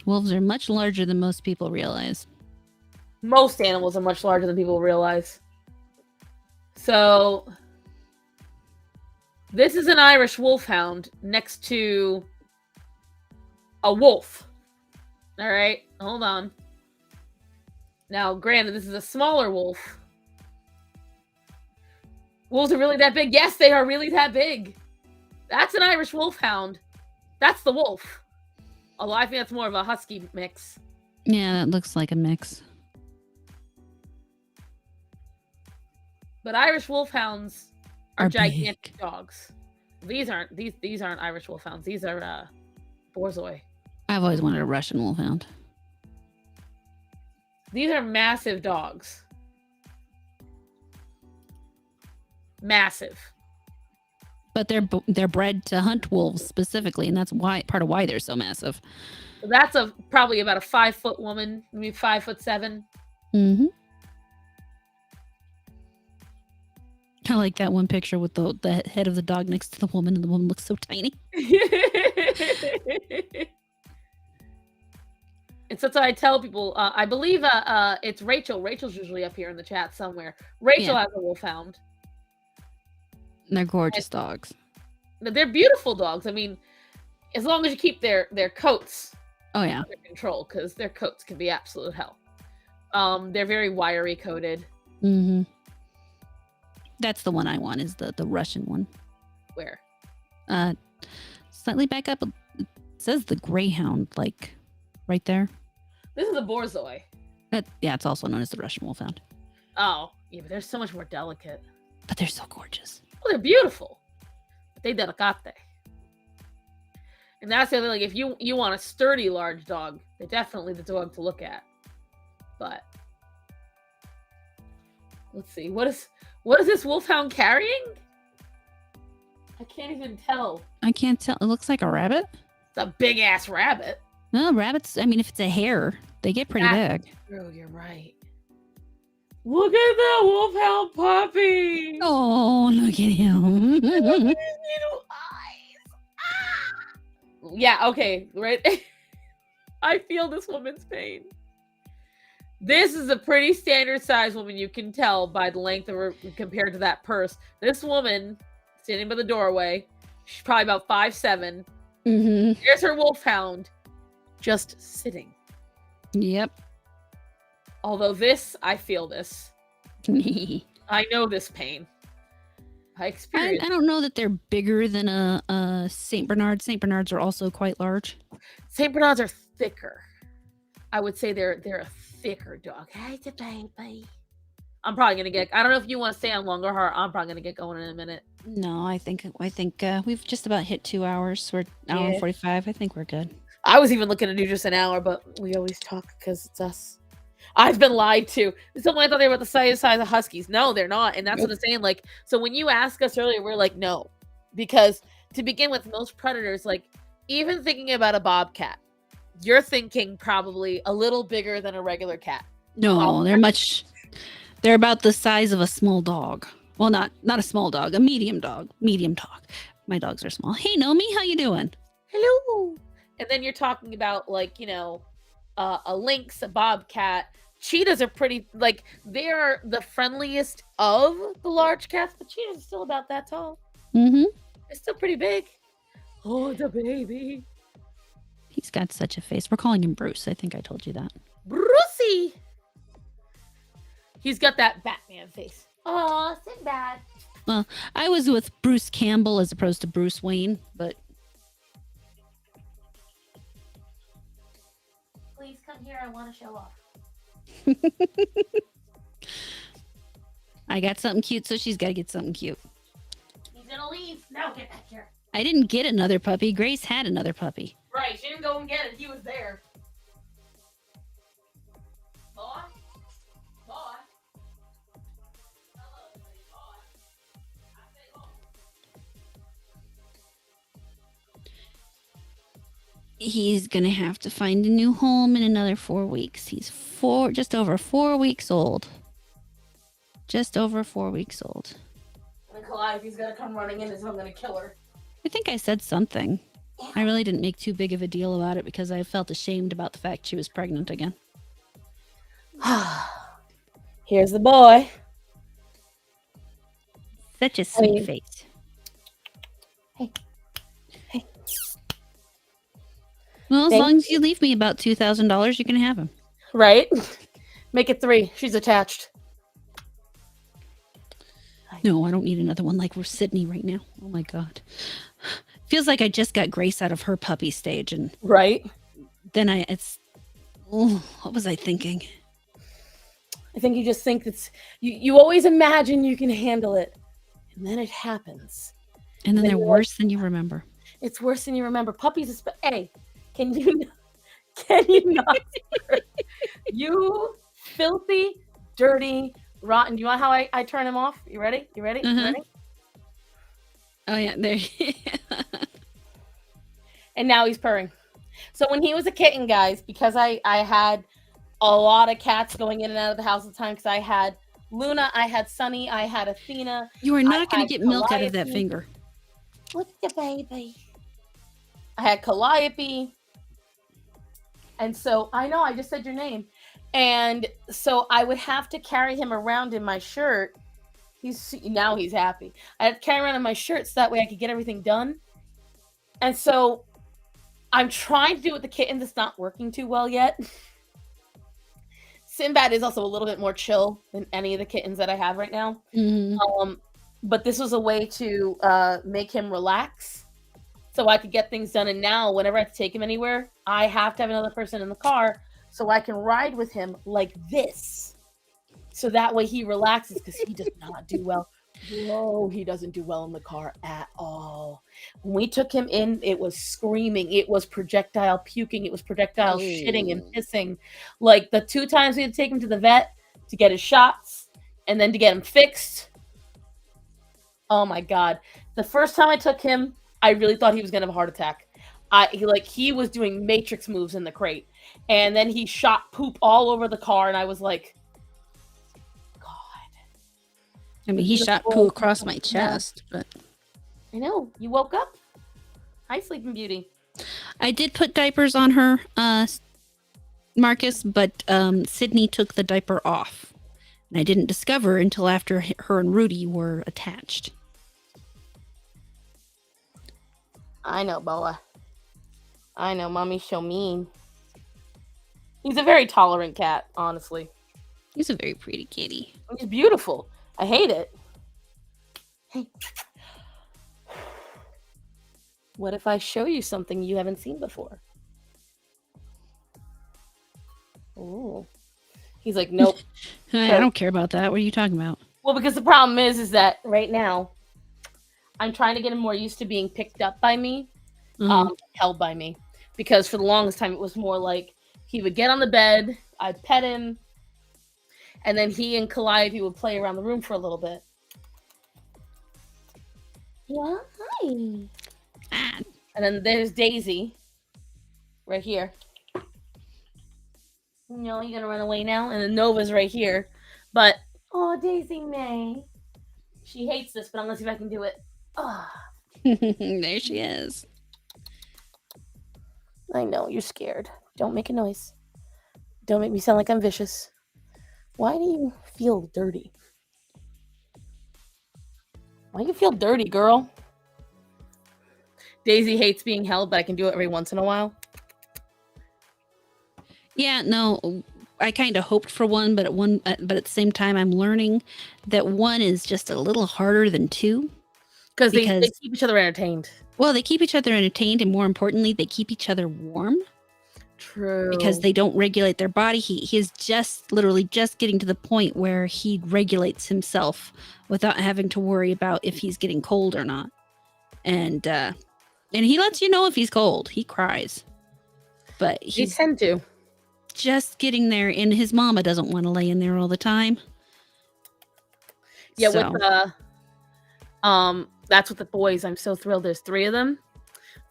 Wolves are much larger than most people realize. Most animals are much larger than people realize. So, this is an Irish wolfhound next to a wolf. All right, hold on. Now, granted, this is a smaller wolf. Wolves are really that big? Yes, they are really that big. That's an Irish wolfhound. That's the wolf. Although I think that's more of a husky mix. Yeah, that looks like a mix. But Irish wolfhounds are gigantic big dogs. These aren't Irish wolfhounds. These are Borzoi. I've always wanted a Russian wolfhound. These are massive dogs. Massive. But they're bred to hunt wolves specifically, and that's part of why they're so massive. That's probably about a 5-foot woman, maybe 5'7". Mm-hmm. I like that one picture with the head of the dog next to the woman, and the woman looks so tiny. It's what I tell people. I believe it's Rachel. Rachel's usually up here in the chat somewhere. Rachel has a wolfhound. And they're gorgeous dogs. They're beautiful dogs. I mean, as long as you keep their coats Oh yeah. under control, because their coats can be absolute hell. They're very wiry coated. Mm-hmm. That's the one I want. Is the Russian one? Where? Slightly back up. It says the Greyhound, like right there. This is a Borzoi. Yeah, it's also known as the Russian Wolfhound. Oh, yeah, but they're so much more delicate. But they're so gorgeous. Oh, they're beautiful. But they delicate. And that's the other thing. If you want a sturdy large dog, they're definitely the dog to look at. But let's see. What is this wolfhound carrying? I can't even tell. I can't tell. It looks like a rabbit. It's a big ass rabbit. No, rabbits. I mean, if it's a hare, they get pretty big. True, you're right. Look at that wolfhound puppy. Oh, look at him. Look at his little eyes. Ah! Yeah, okay, right. I feel this woman's pain. This is a pretty standard size woman. You can tell by the length of her compared to that purse. This woman standing by the doorway, she's probably about 5'7". Mm-hmm. Here's her wolfhound, just sitting. Yep. Although this, I feel this. I know this pain. I experience. I don't know that they're bigger than a Saint Bernard. Saint Bernards are also quite large. Saint Bernards are thicker. I would say they're a thicker dog. Hey, the baby. I'm probably gonna get. I don't know if you want to stay on longer, or I'm probably gonna get going in a minute. No, I think we've just about hit 2 hours. We're hour and 45. I think we're good. I was even looking to do just an hour, but we always talk because it's us. I've been lied to. Someone I thought they were about the size of huskies. No, they're not, and that's what I'm saying. Like, so when you asked us earlier, we're like, no, because to begin with, most predators, like, even thinking about a bobcat, you're thinking probably a little bigger than a regular cat. No, they're about the size of a small dog. Well, not a small dog, a medium dog. Medium dog. My dogs are small. Hey, Nomi, how you doing? Hello. And then you're talking about, like, a lynx, a bobcat. Cheetahs are pretty, like, they are the friendliest of the large cats, but cheetahs are still about that tall. Mm-hmm. They're still pretty big. Oh, the baby. He's got such a face. We're calling him Bruce. I think I told you that. Brucey. He's got that Batman face. Oh, Sinbad. Well, I was with Bruce Campbell as opposed to Bruce Wayne, but... Please come here. I want to show off. I got something cute, so she's got to get something cute. He's gonna leave. Now get back here. I didn't get another puppy. Grace had another puppy. Right, she didn't go and get it. He was there. Boy. Boy. Hello, boy. I say boy. He's going to have to find a new home in another 4 weeks. He's just over 4 weeks old. Just over 4 weeks old. And Calliope's gonna come running in, so I'm gonna kill her. I think I said something. I really didn't make too big of a deal about it because I felt ashamed about the fact she was pregnant again. Here's the boy. Such a sweet face. Hey. Hey. Well, as long as you leave me about $2,000, you can have him. Right? Make it 3. She's attached. No, I don't need another one like we're Sydney right now. Oh my God. Feels like I just got Grace out of her puppy stage, and right. Then what was I thinking? I think you just think that's you always imagine you can handle it, and then it happens. And then they're worse than you remember. It's worse than you remember. Puppies, hey, can you not? You filthy, dirty, rotten. Do you want how I turn him off? You ready? You ready? Uh-huh. You ready? Oh yeah, there. And now he's purring. So when he was a kitten, guys, because I had a lot of cats going in and out of the house at the time, because I had Luna, I had Sunny, I had Athena. You are not going to get milk out of that finger. Look at the baby. I had Calliope. And so, I know, I just said your name. And so I would have to carry him around in my shirt He's happy. I had to carry around in my shirt so that way I could get everything done. And so I'm trying to do it with the kitten that's not working too well yet. Sinbad is also a little bit more chill than any of the kittens that I have right now. Mhm. But this was a way to make him relax so I could get things done. And now, whenever I have to take him anywhere, I have to have another person in the car so I can ride with him like this. So that way he relaxes because he does not do well. Bro, he doesn't do well in the car at all. When we took him in, it was screaming. It was projectile puking. It was projectile shitting and Oh. pissing. Like the 2 times we had to take him to the vet to get his shots and then to get him fixed. Oh my God. The first time I took him, I really thought he was going to have a heart attack. He was doing matrix moves in the crate. And then he shot poop all over the car and I was like, I mean, he shot poo across my chest, but I know. You woke up? Hi, Sleeping Beauty. I did put diapers on her, Marcus, but Sydney took the diaper off. And I didn't discover until after her and Rudy were attached. I know, Boa. I know, Mommy's so mean. He's a very tolerant cat, honestly. He's a very pretty kitty. He's beautiful. I hate it. Hey. What if I show you something you haven't seen before? Ooh. He's like, nope. I don't care about that. What are you talking about? Well, because the problem is that right now, I'm trying to get him more used to being picked up by me, held by me. Because for the longest time, it was more like he would get on the bed, I'd pet him, and then he and Calliope would play around the room for a little bit. Yeah, hi. Ah. And then there's Daisy, right here. No, you're gonna run away now. And then Nova's right here. But, oh, Daisy May. She hates this, but I'm gonna see if I can do it. Oh. There she is. I know, you're scared. Don't make a noise. Don't make me sound like I'm vicious. Why do you feel dirty? Why do you feel dirty, girl? Daisy hates being held, but I can do it every once in a while. Yeah, no, I kind of hoped for one, but at the same time, I'm learning that one is just a little harder than two. Because they keep each other entertained. Well, they keep each other entertained, and more importantly, they keep each other warm. True. Because they don't regulate their body heat. He is just literally just getting to the point where he regulates himself without having to worry about if he's getting cold or not. And he lets you know if he's cold. He cries. But He tend to. Just getting there, and his mama doesn't want to lay in there all the time. Yeah, so. With that's with the boys. I'm so thrilled there's 3 of them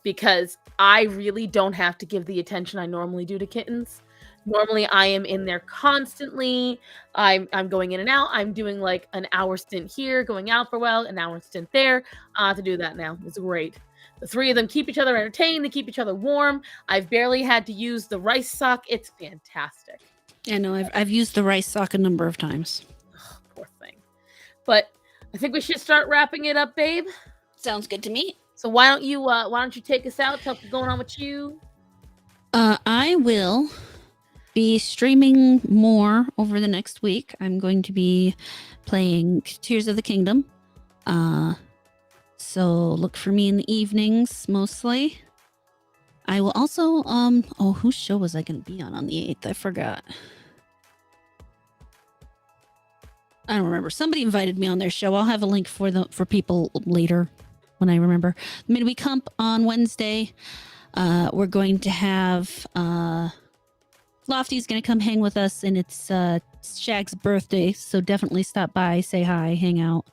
because I really don't have to give the attention I normally do to kittens. Normally I am in there constantly. I'm going in and out. I'm doing like an hour stint here, going out for a while, an hour stint there. I have to do that now. It's great. The 3 of them keep each other entertained. They keep each other warm. I've barely had to use the rice sock. It's fantastic. Yeah, no, I've used the rice sock a number of times. Oh, poor thing. But I think we should start wrapping it up, babe. Sounds good to me. So why don't you take us out? Tell us what's going on with you. I will be streaming more over the next week. I'm going to be playing Tears of the Kingdom. So look for me in the evenings mostly. I will also whose show was I going to be on the 8th? I forgot. I don't remember. Somebody invited me on their show. I'll have a link for people later when I remember. Midweek Hump on Wednesday. We're going to have Lofty's going to come hang with us, and it's Shag's birthday, so definitely stop by, say hi, hang out.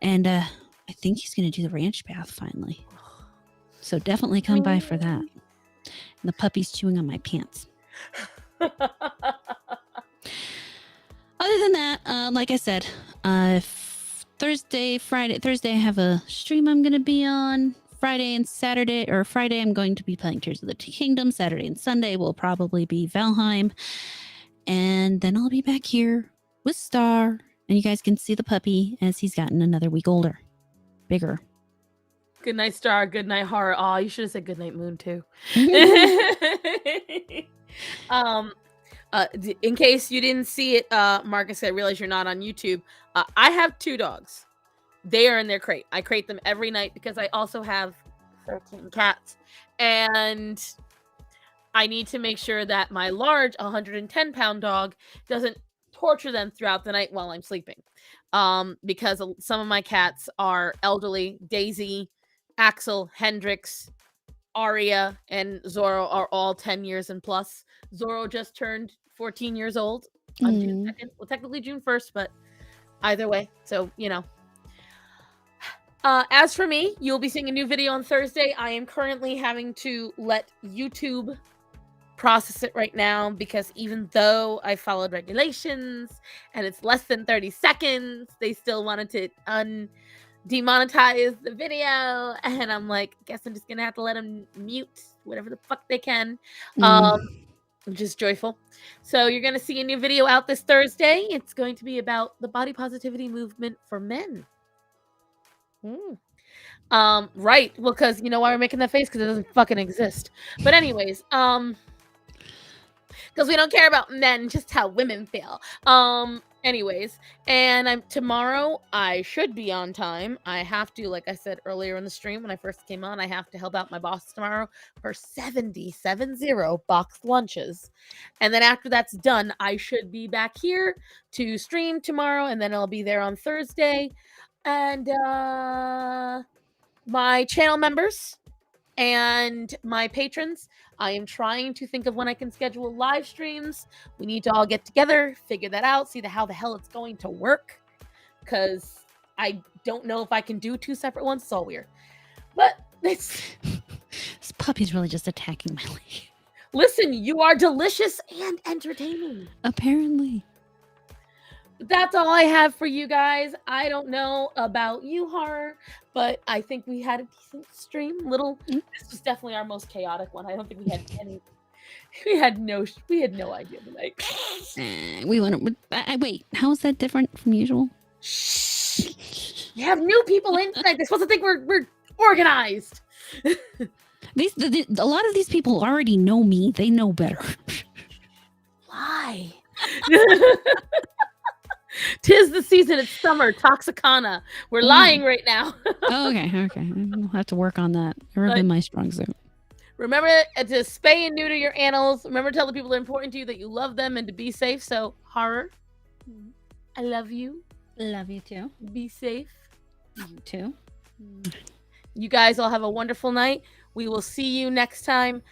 And I think he's going to do the ranch bath finally. So definitely come by for that. And the puppy's chewing on my pants. Other than that, like I said, Thursday I have a stream I'm going to be on. Friday I'm going to be playing Tears of the Kingdom. Saturday and Sunday will probably be Valheim. And then I'll be back here with Star And you guys can see the puppy as he's gotten another week older, bigger. Good night, Star. Good night, Horror. Oh, you should have said good night, Moon, too. In case you didn't see it, Marcus, I realize you're not on YouTube. I have 2 dogs. They are in their crate. I crate them every night because I also have 13 cats. And I need to make sure that my large 110-pound dog doesn't torture them throughout the night while I'm sleeping. Because some of my cats are elderly. Daisy, Axel, Hendrix, Aria, and Zorro are all 10 years and plus. Zorro just turned 14 years old on June 2nd. Well, technically June 1st, but either way. So, you know. As for me, you'll be seeing a new video on Thursday. I am currently having to let YouTube process it right now because even though I followed regulations and it's less than 30 seconds, they still wanted to demonetize the video, and I'm like, guess I'm just gonna have to let them mute whatever the fuck they can. I'm just joyful. So you're gonna see a new video out this Thursday. It's going to be about the body positivity movement for men. Right. Well, because you know why we're making that face? Because it doesn't fucking exist. But anyways, because we don't care about men, just how women feel. Anyways, and tomorrow I should be on time. I have to, like I said earlier in the stream when I first came on, I have to help out my boss tomorrow for 70 boxed lunches. And then after that's done, I should be back here to stream tomorrow, and then I'll be there on Thursday. And my channel members and my patrons, I am trying to think of when I can schedule live streams. We need to all get together, figure that out, see how the hell it's going to work, because I don't know if I can do 2 separate ones. It's all weird. But this puppy's really just attacking my leg. Listen, you are delicious and entertaining. Apparently. That's all I have for you guys. I don't know about you, Horror, but I think we had a decent stream. This was definitely our most chaotic one. I don't think we had any. We had no idea tonight. We want to wait. How is that different from usual? Shh. You have new people in tonight. They're supposed to think we're organized. A lot of these people already know me. They know better. Lie. 'Tis the season. It's summer. Toxicana. We're lying right now. Okay. I'll have to work on that. Never been my strong suit. Remember to spay and neuter your animals. Remember to tell the people that are important to you that you love them and to be safe. So, Horror, I love you. Love you too. Be safe. You too. You guys all have a wonderful night. We will see you next time.